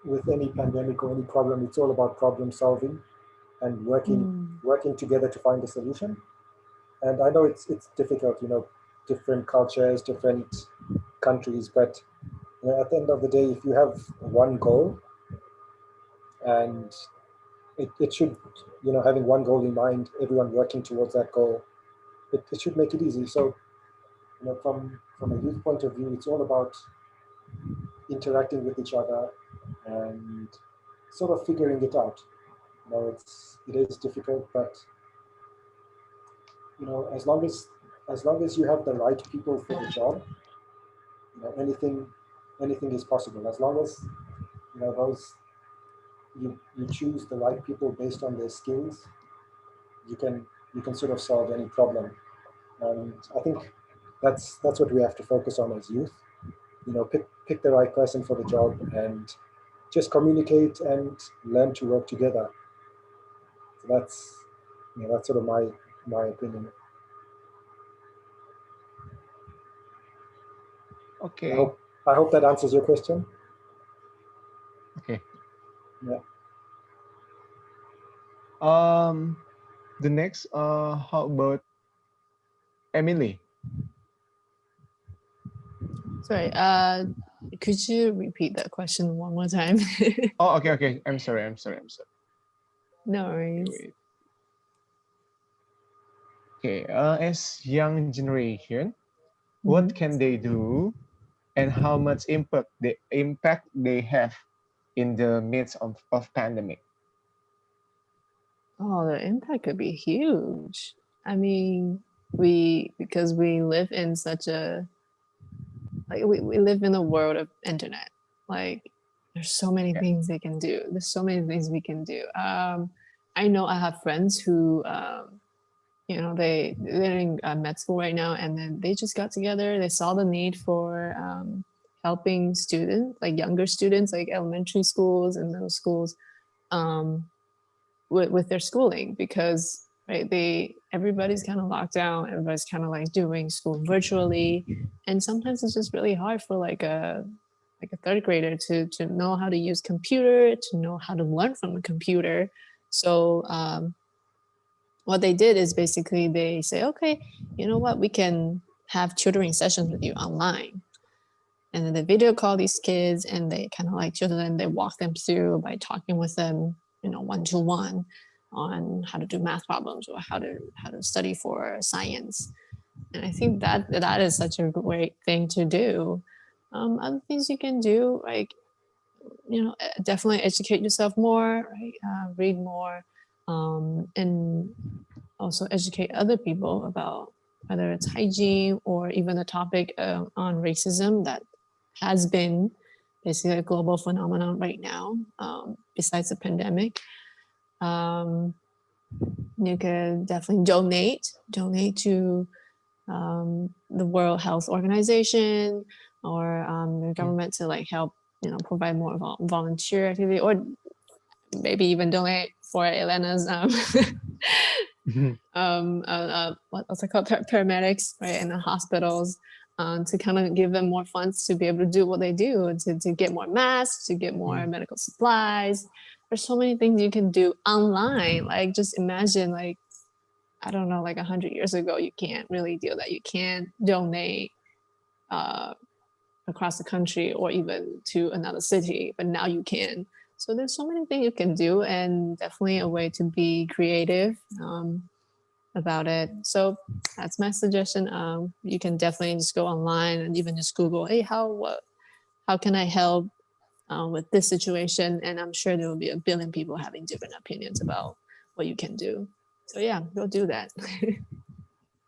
with any pandemic or any problem, it's all about problem solving and working together to find a solution. And I know it's difficult, different cultures, different countries, but at the end of the day, if you have one goal, and it should, having one goal in mind, everyone working towards that goal, it should make it easy. So, from a youth point of view, it's all about interacting with each other and sort of figuring it out. It is difficult, but as long as you have the right people for the job, anything is possible. As long as those you choose the right people based on their skills, you can sort of solve any problem. And I think that's what we have to focus on as youth. Pick the right person for the job and just communicate and learn to work together. So that's sort of my opinion. Okay. I hope that answers your question. Okay. Yeah. The next, how about Emily? Sorry, could you repeat that question one more time? Oh, okay. I'm sorry. No worries. Wait. Okay, as young generation, what can they do, and how much impact they have in the midst of pandemic? Oh, the impact could be huge. I mean, because we live in such a we live in a world of internet. Like there's so many things they can do. There's so many things we can do. I know I have friends who they're in med school right now, and then they just got together. They saw the need for helping students, like younger students, like elementary schools and middle schools, with their schooling, because everybody's kind of locked down. Everybody's kind of like doing school virtually, and sometimes it's just really hard for like a third grader to know how to use computer, to know how to learn from a computer. So what they did is basically they say, okay, you know what, we can have tutoring sessions with you online. And then they video call these kids and they kind of like tutor them, they walk them through by talking with them, one-to-one on how to do math problems or how to study for science. And I think that is such a great thing to do. Other things you can do, like definitely educate yourself more, right? Read more, and also educate other people about whether it's hygiene or even the topic on racism that has been basically a global phenomenon right now, besides the pandemic. You could definitely donate to the World Health Organization or the government to like help, provide more volunteer activity, or maybe even donate for Elena's what's it called, paramedics, right, in the hospitals, to kind of give them more funds to be able to do what they do, to get more masks, to get more medical supplies. There's so many things you can do online. Like, just imagine, like, I don't know, like 100 years ago, you can't really do that. You can't donate across the country or even to another city, but now you can. So there's so many things you can do, and definitely a way to be creative about it. So that's my suggestion. You can definitely just go online and even just Google, hey, how can I help with this situation? And I'm sure there will be a billion people having different opinions about what you can do. So yeah, go do that.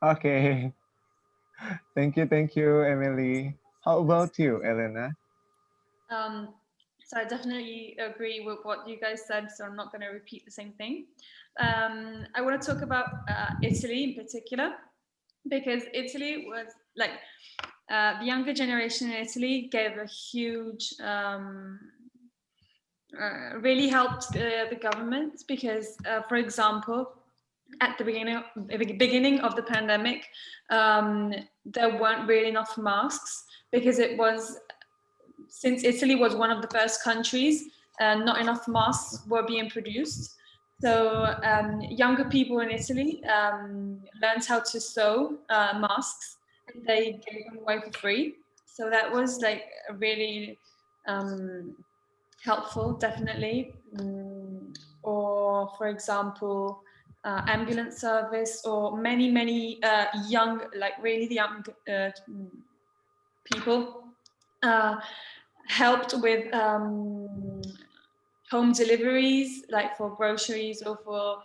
Okay. Thank you, Emily. How about you, Elena? So I definitely agree with what you guys said, so I'm not going to repeat the same thing. I want to talk about Italy in particular, because Italy was like the younger generation in Italy gave a huge, really helped the government, because, for example, at the beginning of the pandemic, there weren't really enough masks, because since Italy was one of the first countries, not enough masks were being produced. So younger people in Italy learned how to sew masks, and they gave them away for free. So that was like really helpful, definitely. Or, for example, ambulance service, or many young, like really young people helped with home deliveries, like for groceries or for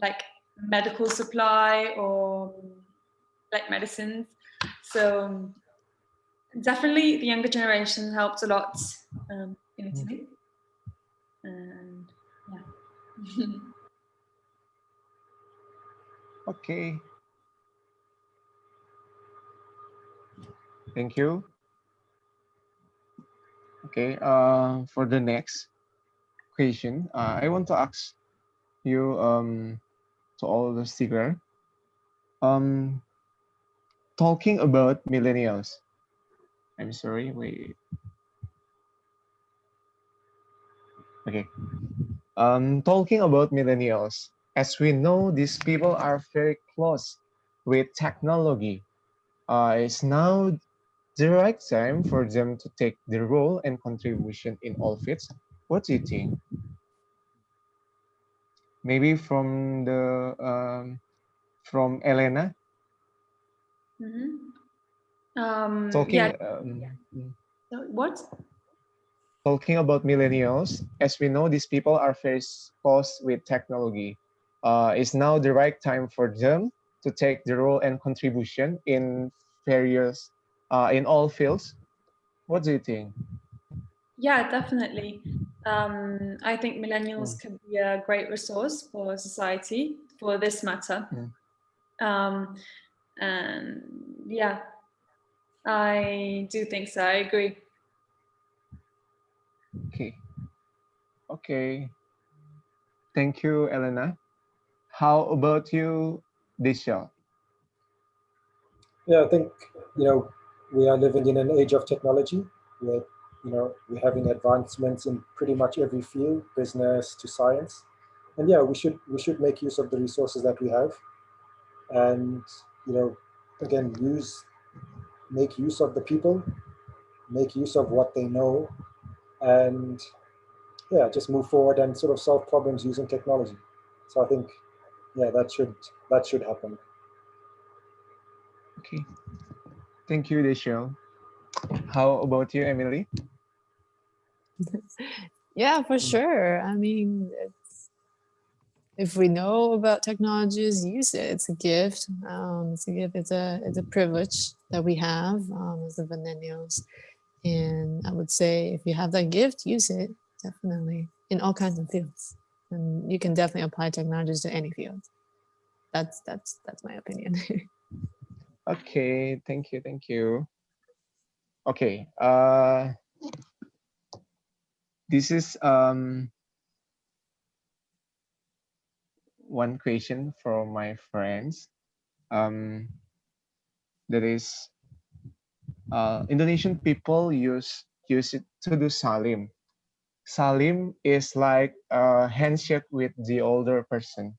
like medical supply or like medicines. So definitely the younger generation helped a lot in Italy. And yeah. Okay. Thank you. Okay. For the next question, I want to ask you to all the speaker. Talking about millennials. I'm sorry. Wait. Okay. Talking about millennials, as we know, these people are very close with technology. It's now the right time for them to take the role and contribution in all fields. What do you think? Maybe from Elena. Talking Yeah. What? Talking about millennials, as we know, these people are very close with technology. Is now the right time for them to take the role and contribution in various, in all fields? What do you think? Yeah, definitely. I think millennials can be a great resource for society for this matter. And yeah, I do think so. I agree. Okay. Okay. Thank you, Elena. How about you, Disha? Yeah, I think, we are living in an age of technology where, we're having advancements in pretty much every field, business to science. And yeah, we should make use of the resources that we have, and, again, make use of the people, make use of what they know, and yeah, just move forward and sort of solve problems using technology. So I think, yeah, that should happen. Okay. Thank you, Disha. How about you, Emily? Yeah, for sure. I mean, if we know about technologies, use it. It's a gift. It's a gift. It's a privilege that we have as the millennials. And I would say if you have that gift, use it definitely in all kinds of fields. And you can definitely apply technologies to any field. That's my opinion. Okay, thank you, thank you. Okay, this is one question from my friends. Um, that is, Indonesian people use it to do salim. Salim is like a handshake with the older person,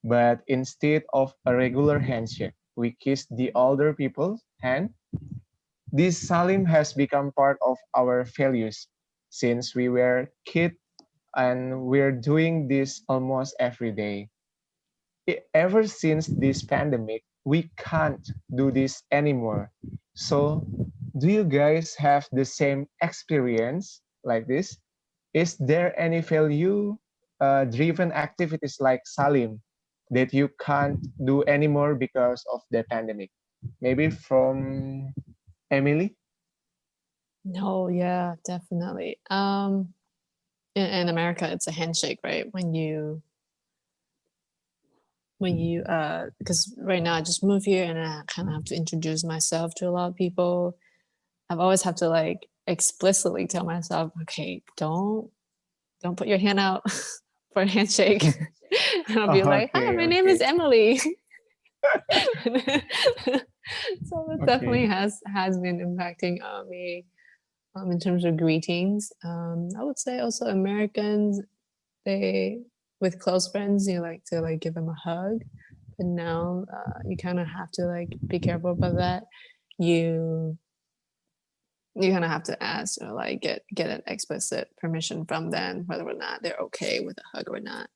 but instead of a regular handshake, we kiss the older people's hand. This salim has become part of our values since we were kids, and we're doing this almost every day. Ever since this pandemic, we can't do this anymore. So, do you guys have the same experience like this? Is there any value driven activities like Salim that you can't do anymore because of the pandemic? Maybe from Emily? No, yeah, definitely. In America, it's a handshake, right? When you because right now I just moved here and I kind of have to introduce myself to a lot of people. I've always have to like explicitly tell myself, okay, don't put your hand out for a handshake. And I'll be like, hi, Okay, my name is okay, Emily. So it okay. definitely has been impacting me in terms of greetings. I would say also Americans, they with close friends, you like to like give them a hug, but now you kind of have to like be careful about that. You you kind of have to ask or like get an explicit permission from them whether or not they're okay with a hug or not.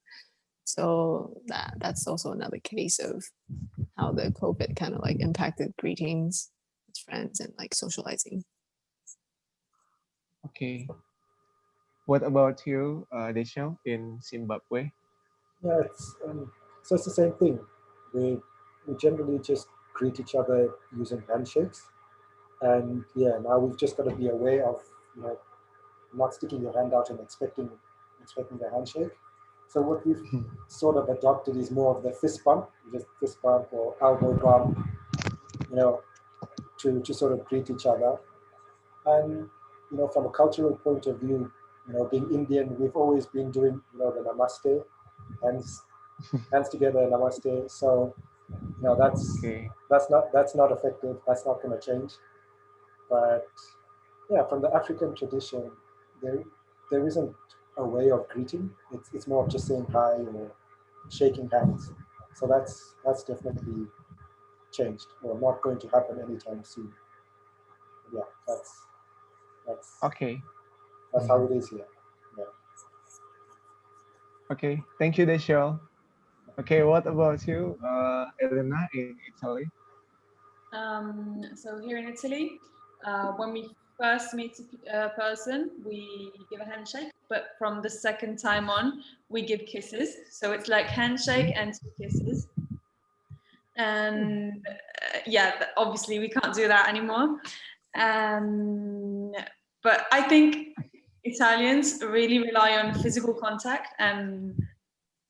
So that's also another case of how the COVID kind of like impacted greetings with friends and like socializing. Okay. What about you, Desho, in Zimbabwe? Yeah, so it's the same thing. We generally just greet each other using handshakes, and yeah, now we've just got to be aware of you know not sticking your hand out and expecting the handshake. So what we've sort of adopted is more of the fist bump, just fist bump or elbow bump, you know, to sort of greet each other. And from a cultural point of view, being Indian, we've always been doing the namaste, hands hands together, namaste. So Okay. that's not effective. That's not going to change. But yeah, from the African tradition, there there isn't a way of greeting. It's more of just saying hi or shaking hands. So that's definitely changed or not going to happen anytime soon. Yeah, that's Okay. that's how it is here. Yeah. Okay. Thank you, Desho. Okay, what about you, Elena in Italy? So here in Italy, when we first meet a person, we give a handshake, but from the second time on, we give kisses. So it's like handshake and two kisses. And yeah, obviously we can't do that anymore. But I think Italians really rely on physical contact, and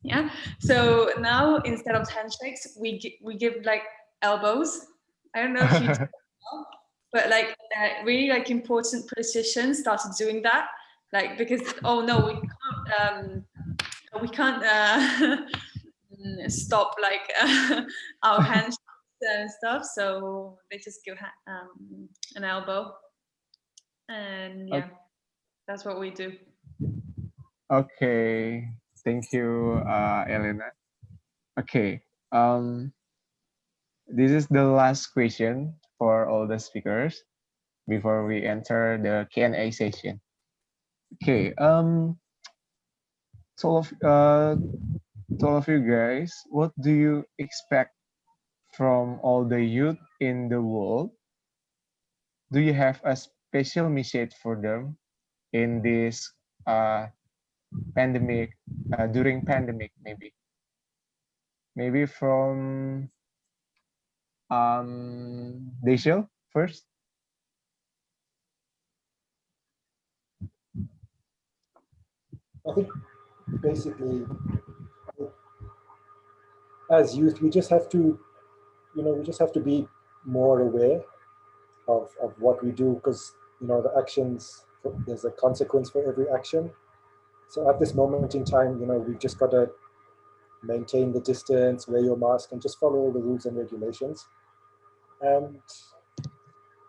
yeah. So now instead of handshakes, we give like elbows. I don't know if you do that well, but like really like important politicians started doing that, like because oh no, we can't stop like our hands and stuff. So they just give an elbow, and yeah, that's what we do. Okay, thank you, Elena. Okay, this is the last question for all the speakers before we enter the Q&A session. Okay, to all of you guys, what do you expect from all the youth in the world? Do you have a special message for them? in this pandemic, during pandemic, maybe from Deishil first. I think basically, as youth, we just have to, we just have to be more aware of what we do, because the actions, there's a consequence for every action. So at this moment in time, we've just got to maintain the distance, wear your mask, and just follow all the rules and regulations. And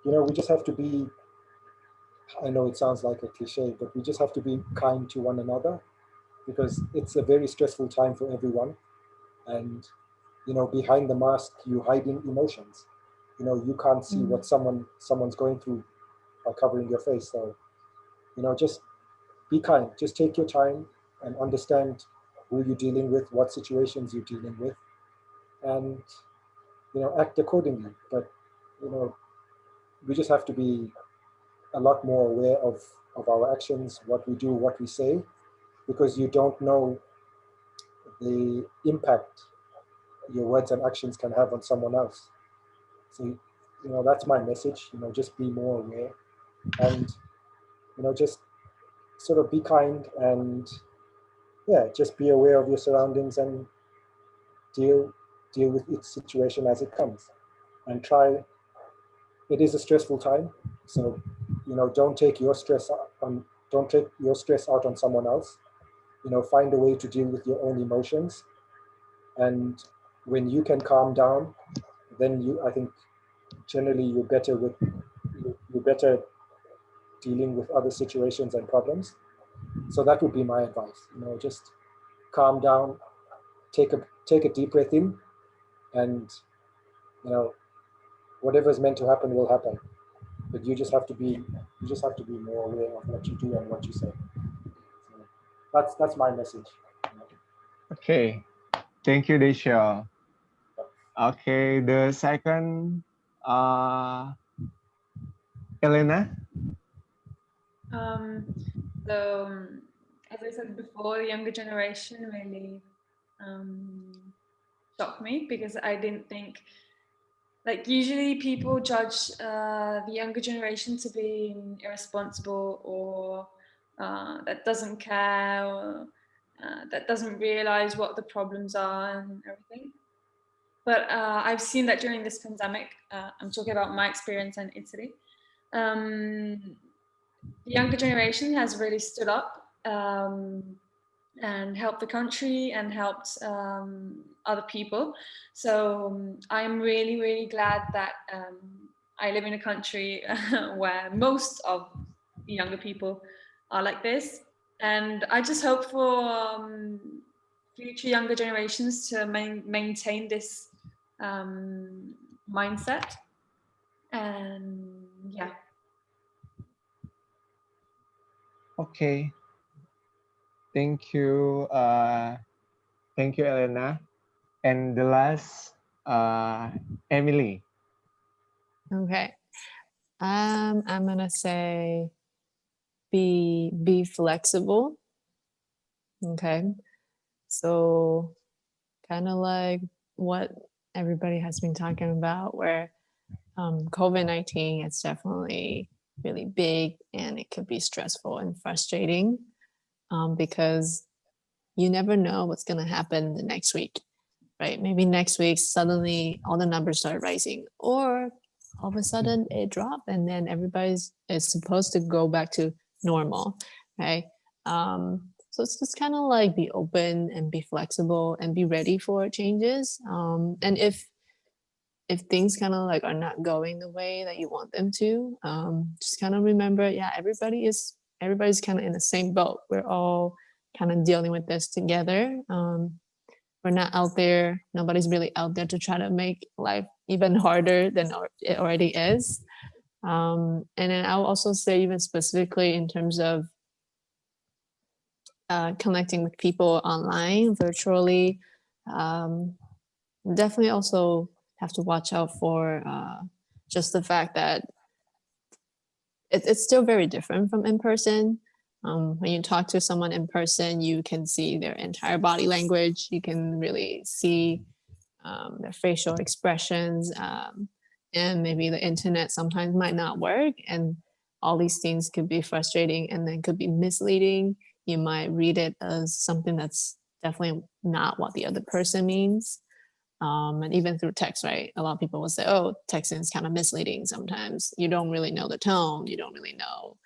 we just have to be, I know it sounds like a cliche, but we just have to be kind to one another, because it's a very stressful time for everyone. And behind the mask, you hiding emotions. You can't see what someone's going through by covering your face. So just be kind, just take your time and understand who you're dealing with, what situations you're dealing with, and act accordingly. But we just have to be a lot more aware of our actions, what we do, what we say, because you don't know the impact your words and actions can have on someone else. So that's my message. Just be more aware, and just sort of be kind, and yeah, just be aware of your surroundings, and deal with each situation as it comes, and try. It is a stressful time, so don't take your stress on don't take your stress out on someone else. Find a way to deal with your own emotions, and when you can calm down, then I think generally you're better dealing with other situations and problems. So that would be my advice. Just calm down, take a deep breath in, and whatever's meant to happen will happen. But you just have to be more aware of what you do and what you say. So that's my message. Okay, thank you, Deishil. Okay, the second, Elena. So, as I said before, the younger generation really shocked me, because I didn't think, like, usually people judge the younger generation to be irresponsible, or that doesn't care, or that doesn't realize what the problems are and everything. But I've seen that during this pandemic, I'm talking about my experience in Italy, the younger generation has really stood up and helped the country and helped other people. So I'm really, really glad that I live in a country where most of the younger people are like this. And I just hope for future younger generations to maintain this mindset. And yeah. Okay, thank you. Thank you, Elena. And the last, Emily. Okay. I'm gonna say be flexible. Okay. So kind of like what everybody has been talking about, where COVID-19 is definitely really big, and it could be stressful and frustrating, because you never know what's going to happen the next week, right? Maybe next week suddenly all the numbers start rising, or all of a sudden it dropped, and then everybody's is supposed to go back to normal, right? So it's just kind of like be open and be flexible and be ready for changes. And if things kind of like are not going the way that you want them to, just kind of remember, yeah, everybody's kind of in the same boat. We're all kind of dealing with this together. We're not out there, nobody's really out there to try to make life even harder than it already is. And then I'll also say, even specifically in terms of connecting with people online, virtually, definitely also have to watch out for just the fact that it's still very different from in person. When you talk to someone in person, you can see their entire body language. You can really see their facial expressions. And maybe the internet sometimes might not work. And all these things could be frustrating and then could be misleading. You might read it as something that's definitely not what the other person means. And even through text, right? A lot of people will say, oh, texting is kind of misleading sometimes. You don't really know the tone. You don't really know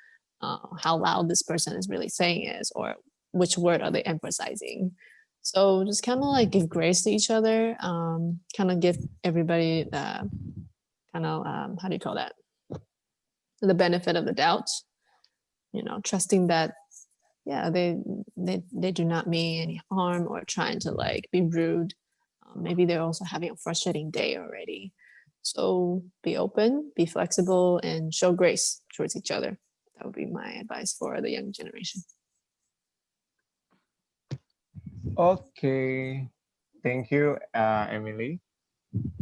how loud this person is really saying is, or which word are they emphasizing. So just kind of like give grace to each other, kind of give everybody the kind of, how do you call that? The benefit of the doubt, trusting that, yeah, they do not mean any harm or trying to like be rude. Maybe they're also having a frustrating day already. So be open, be flexible, and show grace towards each other. That would be my advice for the young generation. Okay. Thank you, Emily.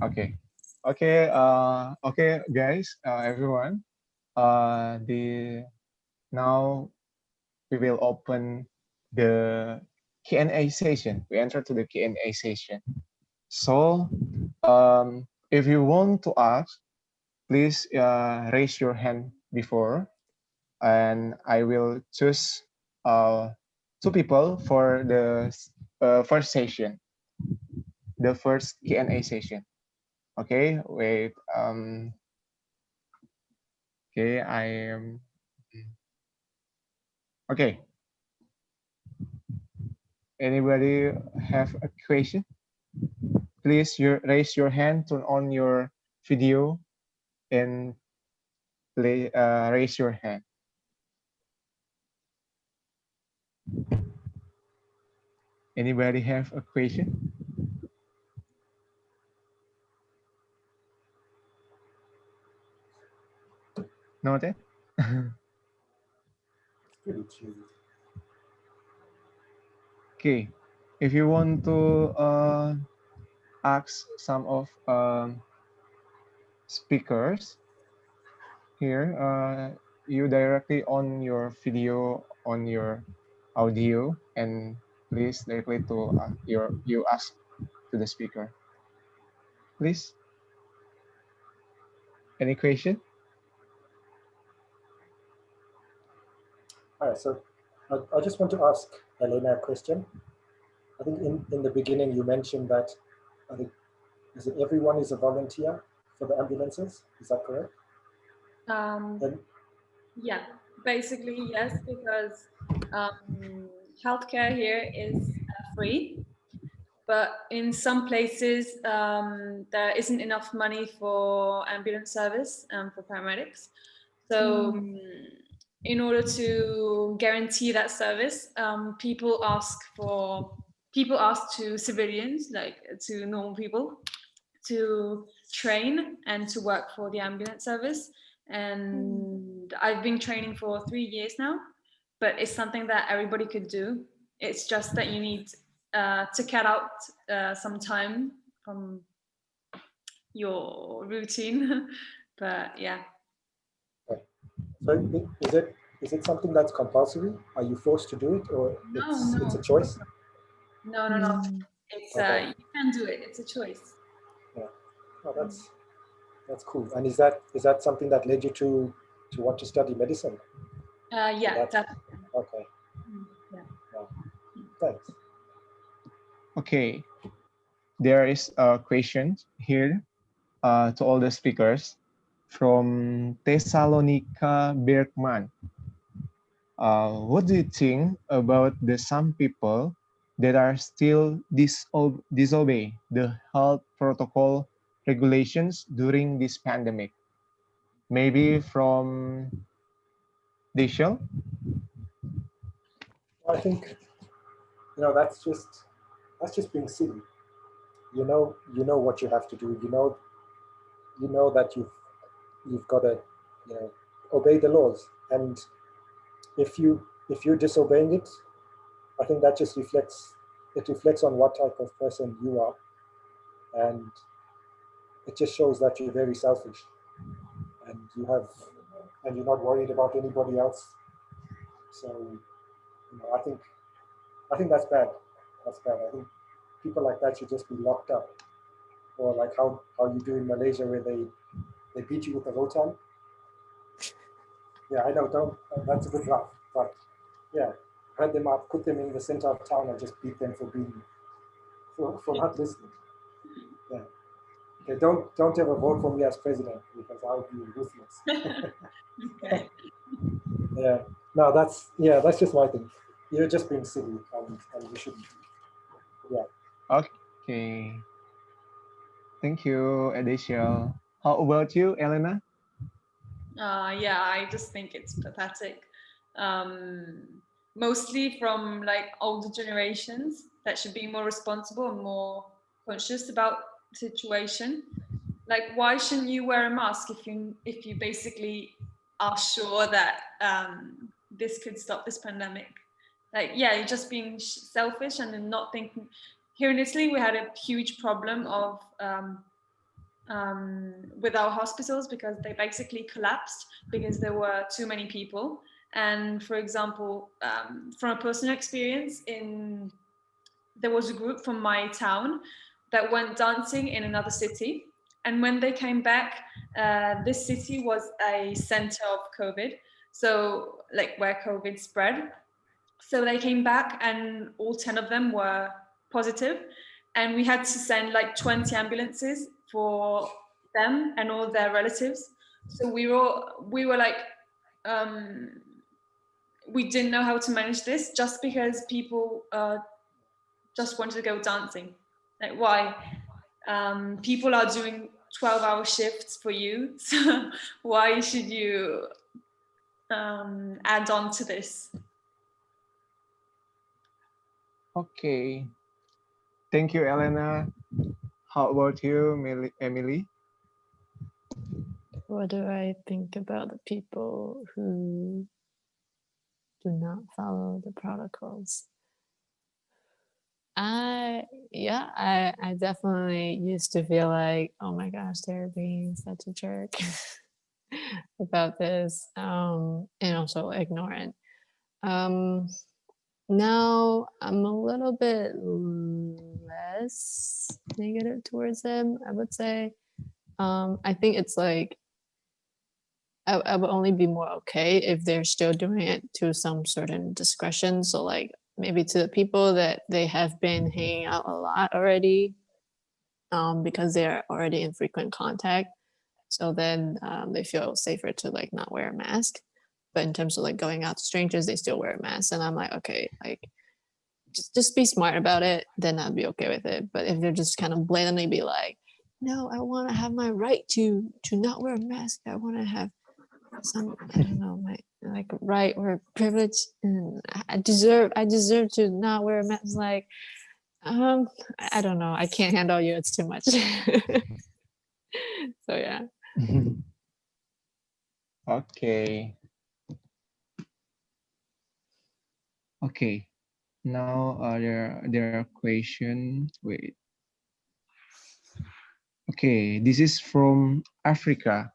Okay. Okay, guys, everyone. The Now we will open the Q&A session. We enter to the Q&A session. So, if you want to ask, please raise your hand before, and I will choose two people for the first session, the first Q&A session. Okay, wait. Okay, I am. Okay. Anybody have a question? Please raise your hand, turn on your video, and raise your hand. Anybody have a question? Not yet? Pretty chill. Okay. If you want to ask some of speakers here, you directly on your video, on your audio, and please directly to you ask to the speaker. Please. Any question? All right, so I just want to ask Elena a question. I think in the beginning you mentioned that I think is it everyone is a volunteer for the ambulances? Is that correct? And Yeah, basically yes, because healthcare here is free, but in some places there isn't enough money for ambulance service for paramedics. So in order to guarantee that service, people ask to civilians, like to normal people, to train and to work for the ambulance service. And I've been training for 3 years now, but it's something that everybody could do. It's just that you need to cut out some time from your routine. But yeah. so is it something that's compulsory? Are you forced to do it, or it's a choice? No. It's Okay. you can do it. It's a choice. Yeah. Oh, that's cool. And is that something that led you to want to study medicine? Yeah, definitely. Okay. Yeah. Wow. Thanks. Okay. There is a question here to all the speakers from Thessalonica Bergman. What do you think about the some people that are still disobey the health protocol regulations during this pandemic? Maybe from Dishel? I think that's just being silly. You know what you have to do. You know that you've got to obey the laws, and if you're disobeying it, I think that just reflects on what type of person you are, and it just shows that you're very selfish, and you're not worried about anybody else. So I think that's bad. That's bad. I think people like that should just be locked up, or like how you do in Malaysia, where they beat you with a rotan. Yeah, I know. Don't. That's a bit rough, but yeah, heard them up, put them in the center of town, and just beat them for being for not listening. Yeah. Okay. Don't ever vote for me as president because I'll be ruthless. Okay. Yeah. No, that's just my thing. You're just being silly, and you shouldn't. Yeah. Okay. Thank you, Adishel. How about you, Elena? Yeah, I just think it's pathetic. Mostly from like older generations that should be more responsible and more conscious about the situation. Like, why shouldn't you wear a mask if you basically are sure that this could stop this pandemic? Like, yeah, you're just being selfish and then not thinking. Here in Italy, we had a huge problem of with our hospitals because they basically collapsed because there were too many people. And for example, from a personal experience, there was a group from my town that went dancing in another city. And when they came back, this city was a center of COVID. So, like where COVID spread. So they came back, and all 10 of them were positive, and we had to send like 20 ambulances for them and all their relatives. So we were like, um, we didn't know how to manage this just because people just wanted to go dancing. Like, why? People are doing 12-hour shifts for you, so why should you add on to this? Okay. Thank you, Elena. How about you, Emily? What do I think about the people who do not follow the protocols? I definitely used to feel like, oh my gosh, they're being such a jerk about this, and also ignorant. Now I'm a little bit less negative towards them, I would say. I think it's like I would only be more okay if they're still doing it to some certain discretion. So like maybe to the people that they have been hanging out a lot already, because they're already in frequent contact. So then they feel safer to like not wear a mask. But in terms of like going out to strangers, they still wear a mask. And I'm like, okay, like just be smart about it, then I'd be okay with it. But if they're just kind of blatantly be like, no, I want to have my right to not wear a mask. I want to have some, I don't know, my like right or privilege, and I deserve to not wear a mask. Like, I don't know. I can't handle you. It's too much. So yeah. Okay. Okay. Now there are question. Wait. Okay, this is from Africa.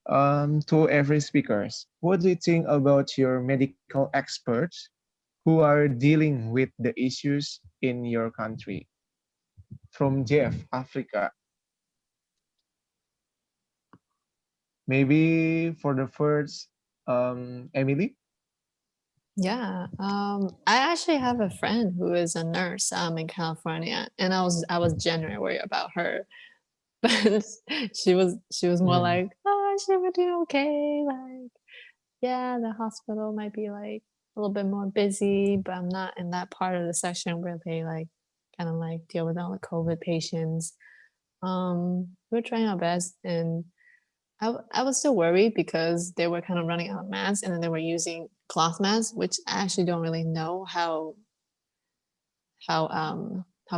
To every speakers, what do you think about your medical experts who are dealing with the issues in your country? From Jeff, Africa. Maybe for the first, Emily. Yeah. I actually have a friend who is a nurse in California, and I was genuinely worried about her. But she was more like, oh, she would do okay. Like, yeah, the hospital might be like a little bit more busy, but I'm not in that part of the section where they like kind of like deal with all the COVID patients. We're trying our best, and I was still worried because they were kind of running out of masks, and then they were using cloth masks, which I actually don't really know how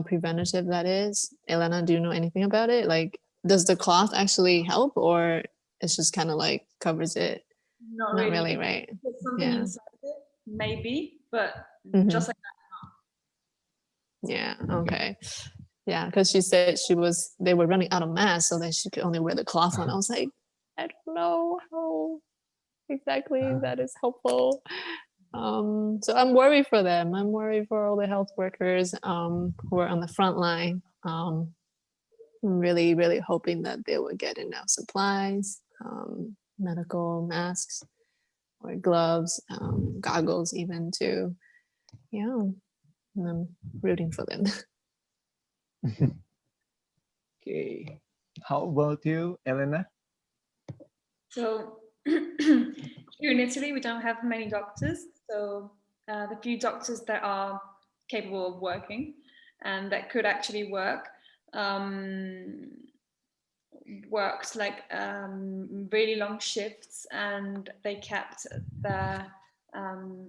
preventative that is. Elena, do you know anything about it? Like, does the cloth actually help, or it's just kind of like covers it? Not Not really. really, right? There's something Yeah. inside it, maybe, but just like Yeah. Okay. Yeah, because she said they were running out of masks, so then she could only wear the cloth one. I was like, I don't know how exactly that is helpful. So I'm worried for them. I'm worried for all the health workers who are on the front line. I'm really, really hoping that they will get enough supplies, medical masks or gloves, goggles even too. Yeah, and I'm rooting for them. Okay. How about you, Elena? So here in Italy, we don't have many doctors. So the few doctors that are capable of working and that could actually work um, worked like really long shifts, and they kept their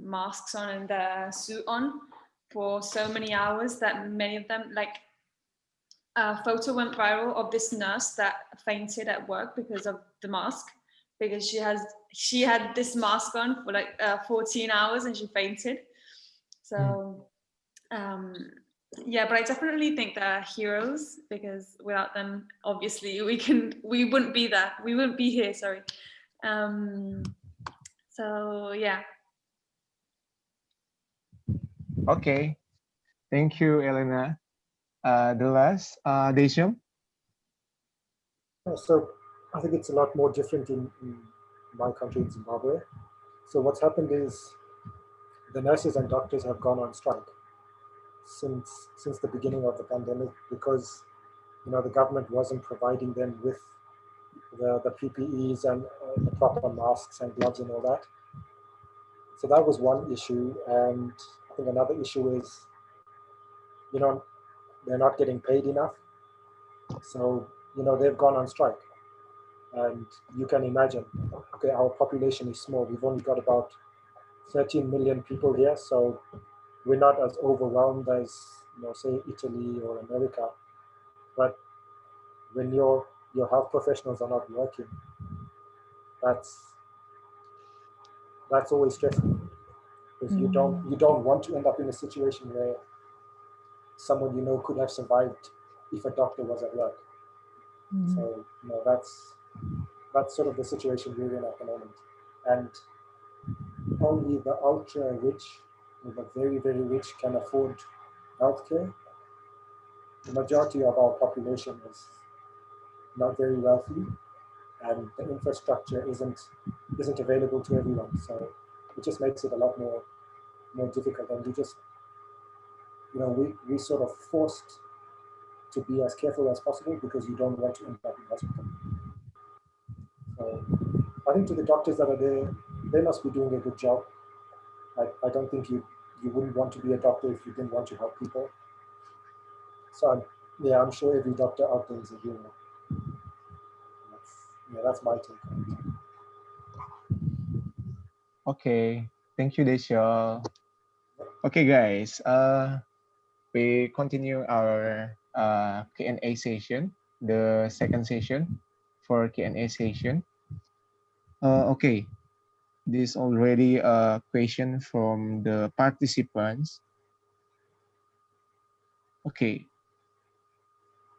masks on and their suit on for so many hours that many of them, like a photo went viral of this nurse that fainted at work because of the mask, because she had this mask on for like 14 hours and she fainted. So yeah, but I definitely think they're heroes, because without them, obviously, we wouldn't be there. We wouldn't be here. Sorry. So yeah. Okay. Thank you, Elena. The last, Desham. So I think it's a lot more different in my country, in Zimbabwe. So what's happened is the nurses and doctors have gone on strike since the beginning of the pandemic, because the government wasn't providing them with the PPEs and the proper masks and gloves and all that. So that was one issue, and I think another issue is they're not getting paid enough. So they've gone on strike, and you can imagine. Okay, our population is small. We've only got about 13 million people here, so we're not as overwhelmed as say Italy or America. But when your health professionals are not working, that's always stressful, because you don't want to end up in a situation where someone could have survived if a doctor was at work. So that's sort of the situation we're in at the moment, and only the ultra rich, the very very rich, can afford healthcare. The majority of our population is not very wealthy, and the infrastructure isn't available to everyone. So it just makes it a lot more difficult, and we sort of forced to be as careful as possible because you don't want to end up in hospital. So I think to the doctors that are there, they must be doing a good job. I don't think you wouldn't want to be a doctor if you didn't want to help people. So I'm sure every doctor out there is a hero. That's my take on it. Okay. Thank you, Desha. Okay, guys. We continue our Q&A session, the second session for Q&A session. Okay. This already a question from the participants. Okay.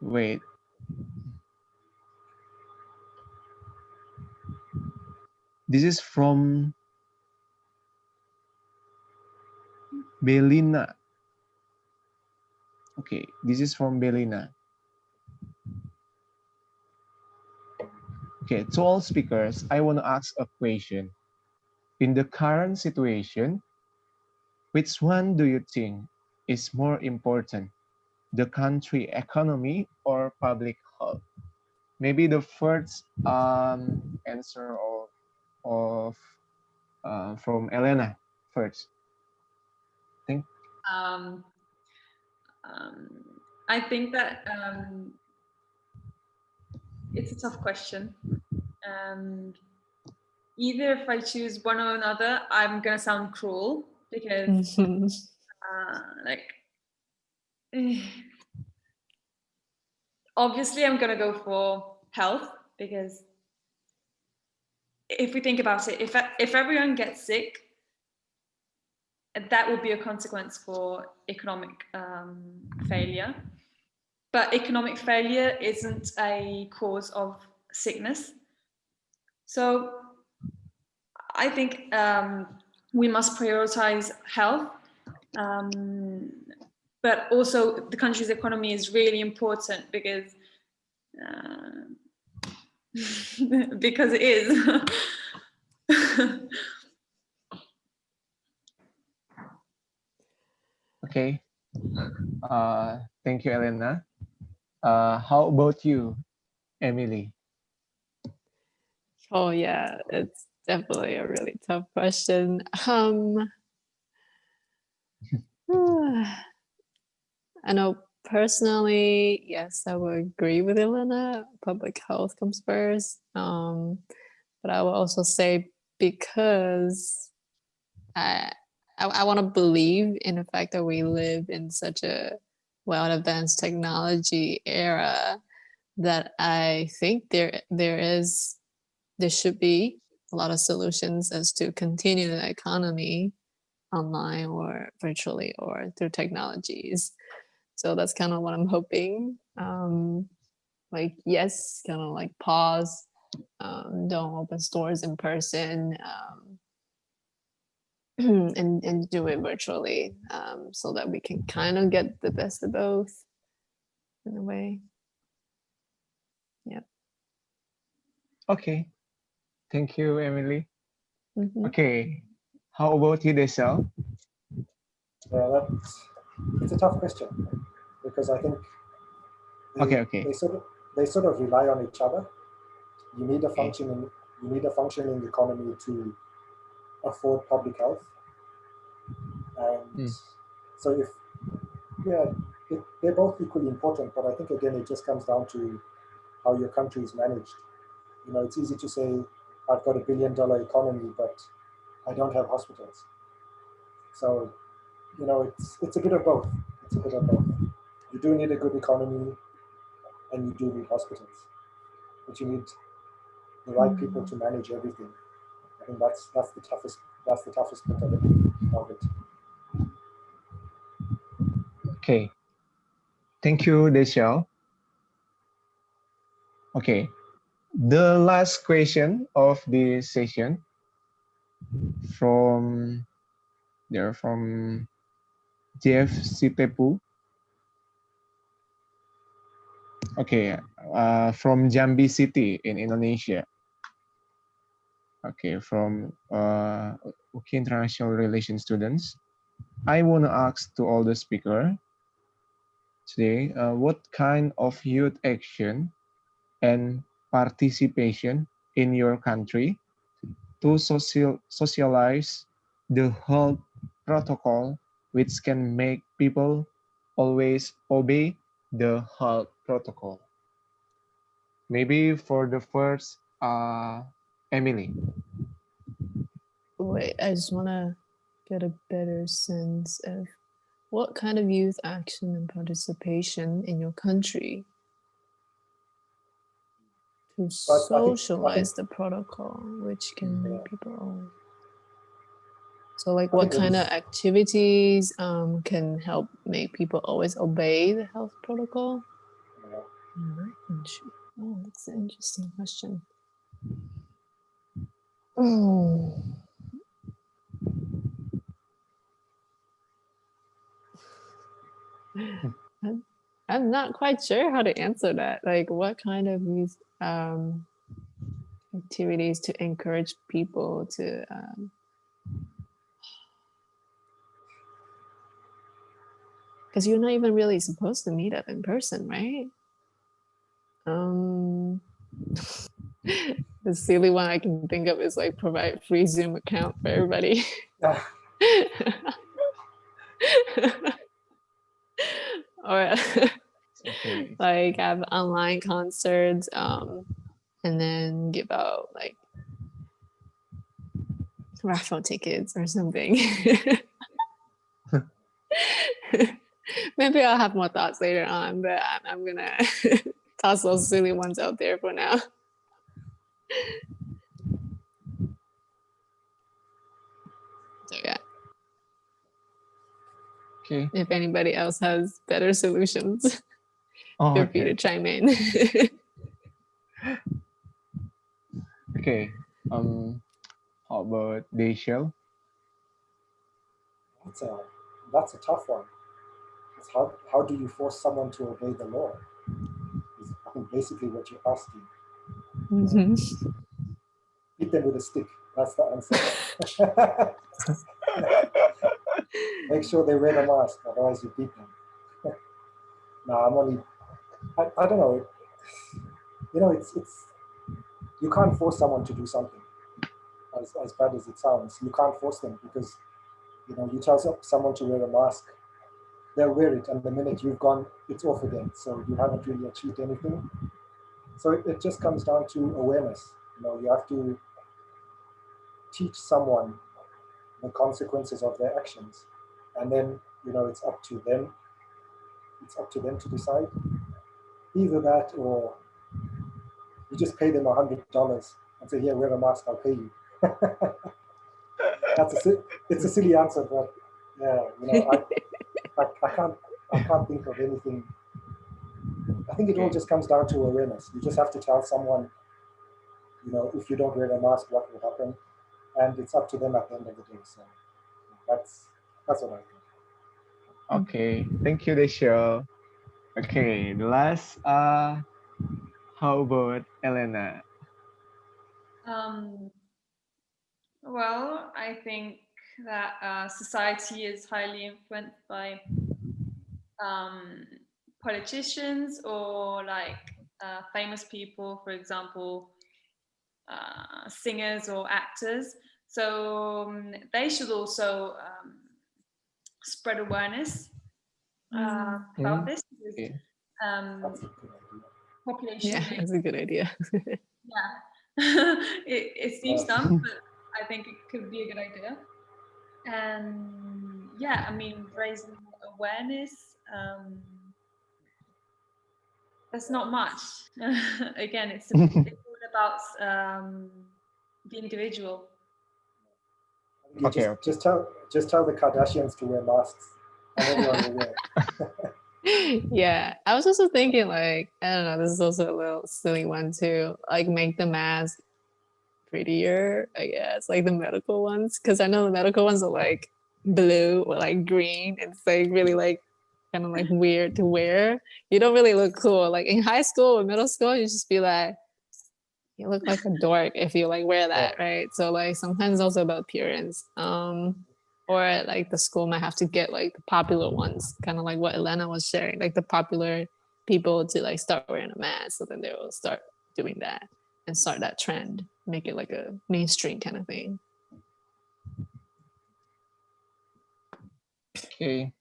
Wait. This is from Belina. Okay, this is from Belina. Okay, to all speakers, I want to ask a question. In the current situation, which one do you think is more important, the country economy or public health? Maybe the first answer of from Elena first. Think. Um, I think that it's a tough question, and either if I choose one or another, I'm gonna sound cruel, because like obviously I'm gonna go for health, because if we think about it, if everyone gets sick, that would be a consequence for economic failure. But economic failure isn't a cause of sickness. So I think we must prioritize health. But also the country's economy is really important because because it is. Okay. Thank you, Elena. How about you, Emily? Oh yeah, it's definitely a really tough question. I know personally, yes, I would agree with Elena. Public health comes first. But I will also say because I want to believe in the fact that we live in such a well advanced technology era that I think there should be a lot of solutions as to continue the economy online or virtually or through technologies. So that's kind of what I'm hoping. Like, yes, kind of like pause, don't open stores in person, and do it virtually, so that we can kind of get the best of both in a way. Yeah. Okay. Thank you, Emily. Mm-hmm. Okay. How about you, Desel? Yeah, it's a tough question because I think Okay. they sort of rely on each other. You need a Okay. functioning economy to afford public health, and so if yeah, they're both equally important. But I think again, it just comes down to how your country is managed. You know, it's easy to say I've got $1 billion economy, but I don't have hospitals. So you know, it's a bit of both. It's a bit of both. You do need a good economy, and you do need hospitals, but you need the right people to manage everything. I think that's the toughest bit of it. Okay. Thank you, Desel. Okay. The last question of this session from from Jeff Sitepu. Okay, from Jambi City in Indonesia. Okay, from UK International Relations students. I want to ask to all the speaker today, what kind of youth action and participation in your country to socialize the health protocol, which can make people always obey the health protocol? Maybe for the first, Emily. Wait, I just want to get a better sense of what kind of youth action and participation in your country to socialize the protocol, which can make people. So, like, what kind of activities can help make people always obey the health protocol? Oh, that's an interesting question. Oh. I'm not quite sure how to answer that. Like, what kind of youth activities to encourage people to because you're not even really supposed to meet up in person, right? The silly one I can think of is like provide free Zoom account for everybody. Or like have online concerts, and then give out like raffle tickets or something. Maybe I'll have more thoughts later on, but I'm gonna toss those silly ones out there for now. So yeah. Okay. If anybody else has better solutions, feel free to chime in. Okay. How about Deshel? It's a that's a tough one. It's how do you force someone to obey the law? Is I think basically what you're asking. Mhm. Beat them with a stick. That's the answer. Make sure they wear the mask, otherwise you beat them. No, I'm only. I don't know. It's you can't force someone to do something. As bad as it sounds, you can't force them because you tell someone to wear a mask, they'll wear it, and the minute you've gone, it's off again. So you haven't really achieved anything. So it just comes down to awareness. You have to teach someone the consequences of their actions, and then it's up to them. It's up to them to decide either that or you just pay them $100 and say, "Here, wear a mask. I'll pay you." It's a silly answer, but yeah, I can't think of anything. I think it all just comes down to awareness. You just have to tell someone, if you don't wear a mask, what will happen, and it's up to them at the end of the day. So that's what I think. Okay, thank you, Desho. Okay, the last, how about Elena? Well, I think that society is highly influenced by politicians or like famous people, for example, singers or actors. So they should also spread awareness about this because Okay. um, That's a good idea. population Yeah, makes, that's a good idea. yeah. It seems dumb, but I think it could be a good idea. And yeah, I mean, raising awareness. That's not much. Again, it's all about the individual. You Okay, just okay. just tell the Kardashians to wear masks, and everyone will wear. Yeah, I was also thinking like, I don't know, this is also a little silly one too. Like make the mask prettier, I guess, like the medical ones. Cause I know the medical ones are like blue or like green. It's like really like kind of like weird to wear. You don't really look cool. Like in high school or middle school, you just be like, you look like a dork if you like wear that, right? So like sometimes it's also about appearance. Or like the school might have to get like the popular ones, kind of like what Elena was sharing, like the popular people to like start wearing a mask. So then they will start doing that and start that trend, make it like a mainstream kind of thing. Okay.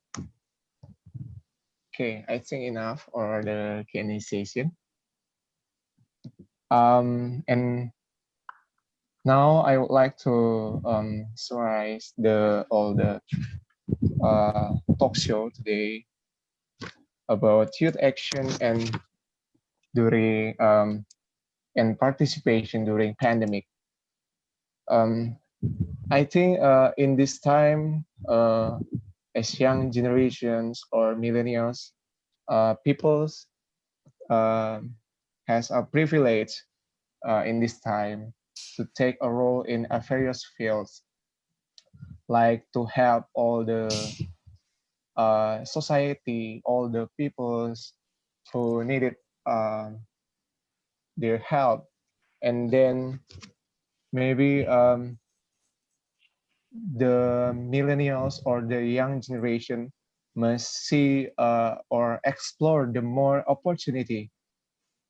Okay, I think enough for the Q&A session. And now I would like to summarize all the talk show today about youth action and during and participation during pandemic. I think in this time, as young generations or millennials, people's has a privilege in this time to take a role in various fields, like to help all the society, all the peoples who needed their help, and then maybe the millennials or the young generation must see or explore the more opportunity,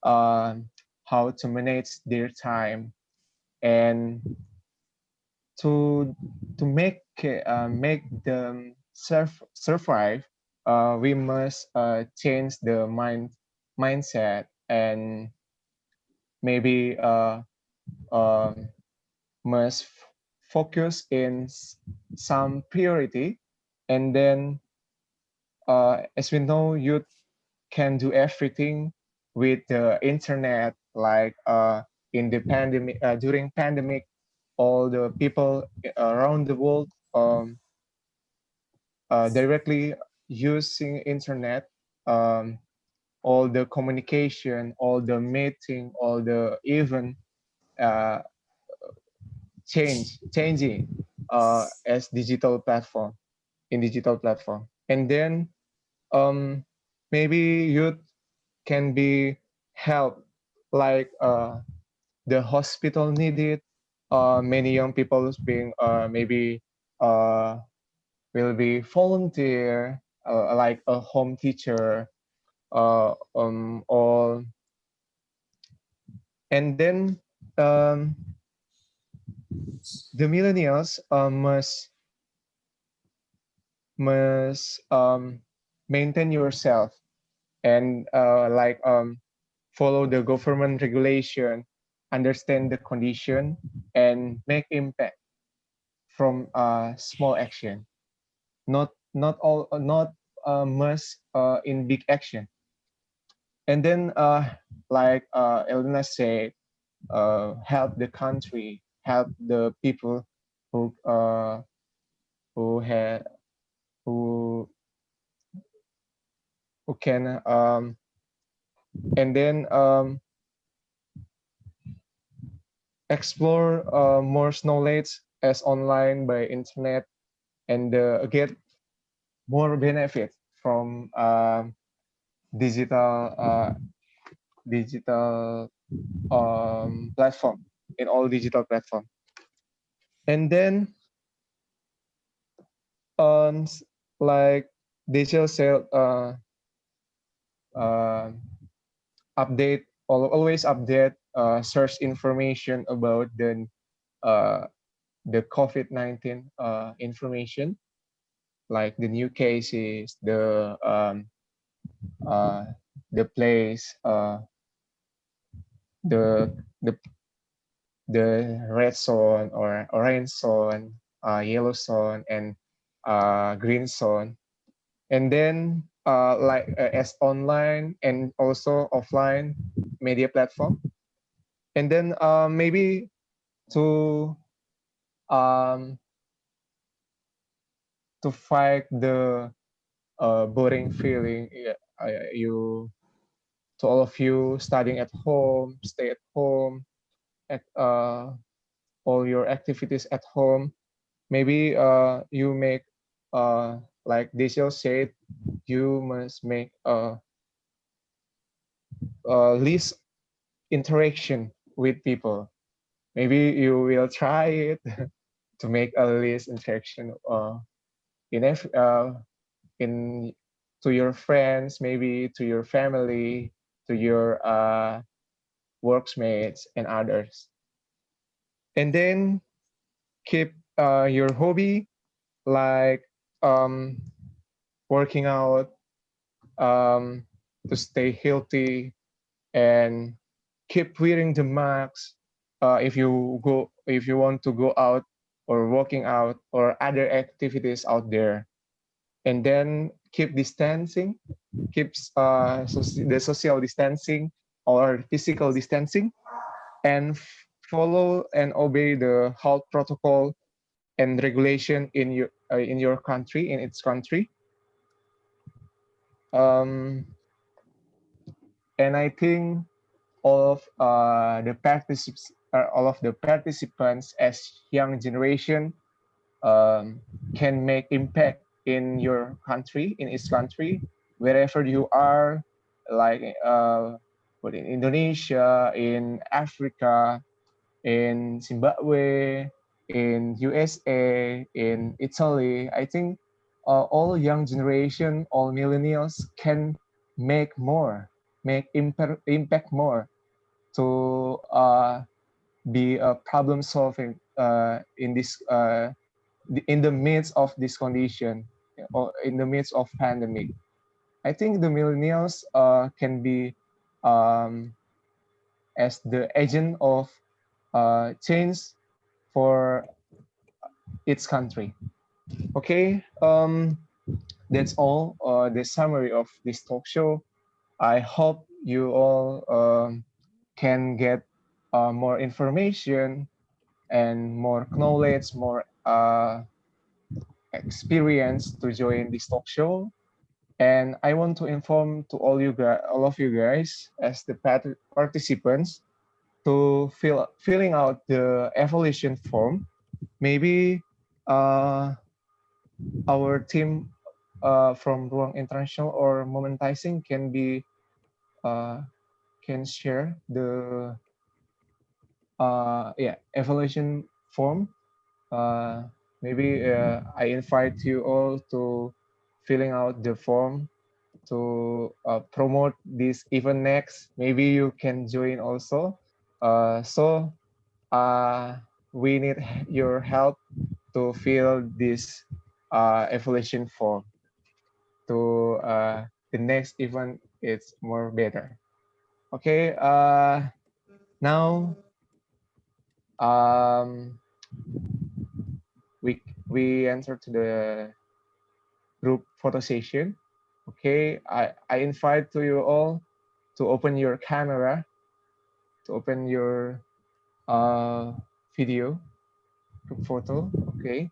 uh, how to manage their time, and to make them survive. We must change the mindset, and maybe must focus in some priority, and then as we know, youth can do everything with the internet, like in the pandemic, during pandemic, all the people around the world directly using internet, um, all the communication, all the meeting, all the even uh, changing as digital platform in digital platform. And then maybe youth can be helped, like the hospital need it. Many young people being maybe uh, will be volunteer, like a home teacher, or and then um, the millennials must maintain yourself and like follow the government regulation, understand the condition, and make impact from small action. Not must in big action. And then like Elena said, help the country, help the people who who had who who can and then explore more knowledge as online by internet and get more benefit from digital digital platform in all digital platform. And then um like digital sale uh, update always update search information about uh, the COVID-19 information, like the new cases, uh, the place, the the the red zone or orange zone, yellow zone, and green zone. And then like as online and also offline media platform. And then maybe to um, to fight the boring feeling, you to all of you studying at home, stay at home, at all your activities at home. Maybe you make like Desio said, you must make least interaction with people. Maybe you will try it to make a least interaction in in to your friends, maybe to your family, to your workmates and others. And then keep your hobby, like um, working out, um, to stay healthy, and keep wearing the mask if you want to go out or walking out or other activities out there. And then keep distancing, keeps the social distancing or physical distancing, and follow and obey the health protocol and regulation in your country, in its country. um, and I think all of the participants as young generation um, can make impact in your country, in its country, wherever you are, like but in Indonesia, in Africa, in Zimbabwe, in USA, in Italy. I think all young generation, all millennials can make more, make impact more to be a problem solving in the midst of this condition or in the midst of pandemic. I think the millennials can be um, as the agent of change for its country. Okay, that's all the summary of this talk show. I hope you all can get more information and more knowledge, more experience to join this talk show. And I want to inform to all of you guys as the participants to filling out the evaluation form. Maybe uh, our team from Ruang International or Momentizing can share the evaluation form. Uh, Maybe I invite you all to filling out the form to promote this event next. Maybe you can join also. So we need your help to fill this evaluation form to the next event. It's more better. Okay. Now um, we enter to the group photo session. Okay, I invite to you all to open your camera, to open your video group photo. Okay,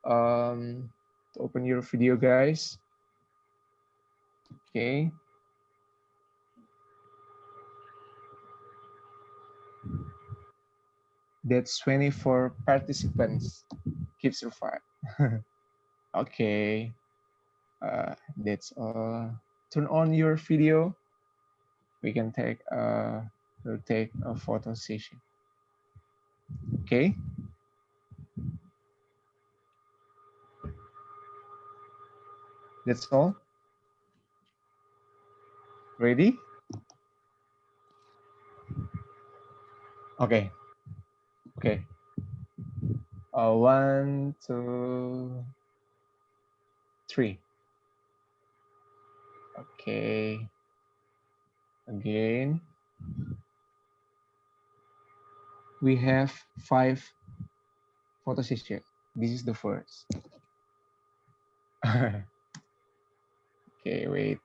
to open your video, guys. Okay. That's 24 participants. Keep survive. Okay. That's turn on your video. We can we'll take a photo session. Okay. That's all. Ready? Okay. Okay. One, two, three. Okay. Again. We have 5 photo sessions. This is the first. Okay, wait.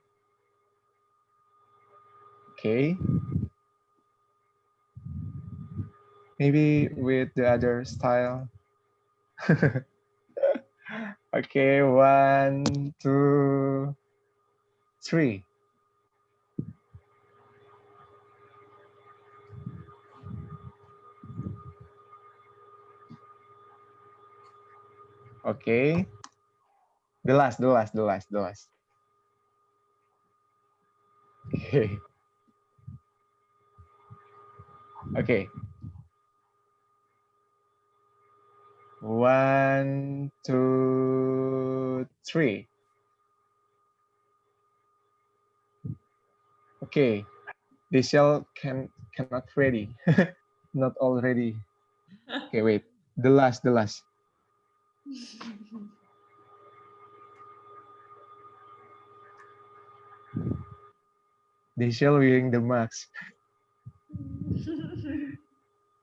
Okay. Maybe with the other style. Okay, one, two, three. Okay. The last. Okay. Okay. One, two, three. Okay. The shell cannot ready. Not already. Okay, wait. The last. The shell wearing the mask.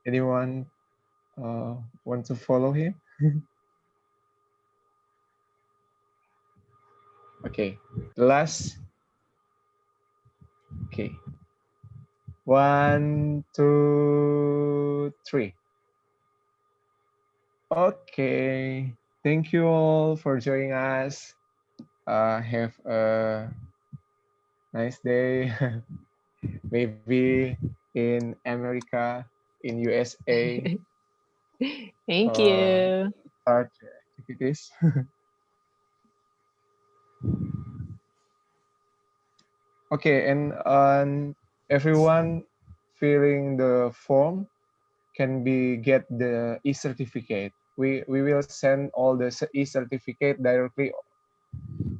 Anyone want to follow him? Okay. The last. Okay. One, two, three. Okay. Thank you all for joining us. Have a nice day. Maybe in America, in USA, Thank you. start activities. Okay, and everyone filling the form can be get the e-certificate. We will send all the e-certificate directly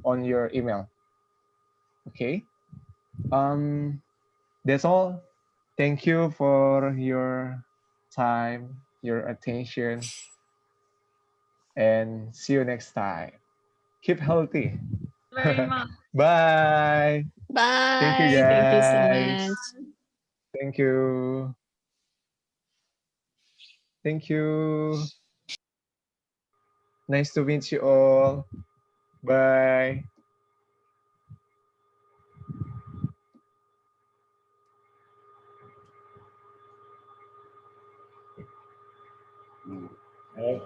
on your email. Okay. That's all. Thank you for your time, your attention, and see you next time. Keep healthy. Very much. Bye. Thank you, Bye. Thank you so guys. much. Thank you. Thank you. Nice to meet you all. Bye. Okay.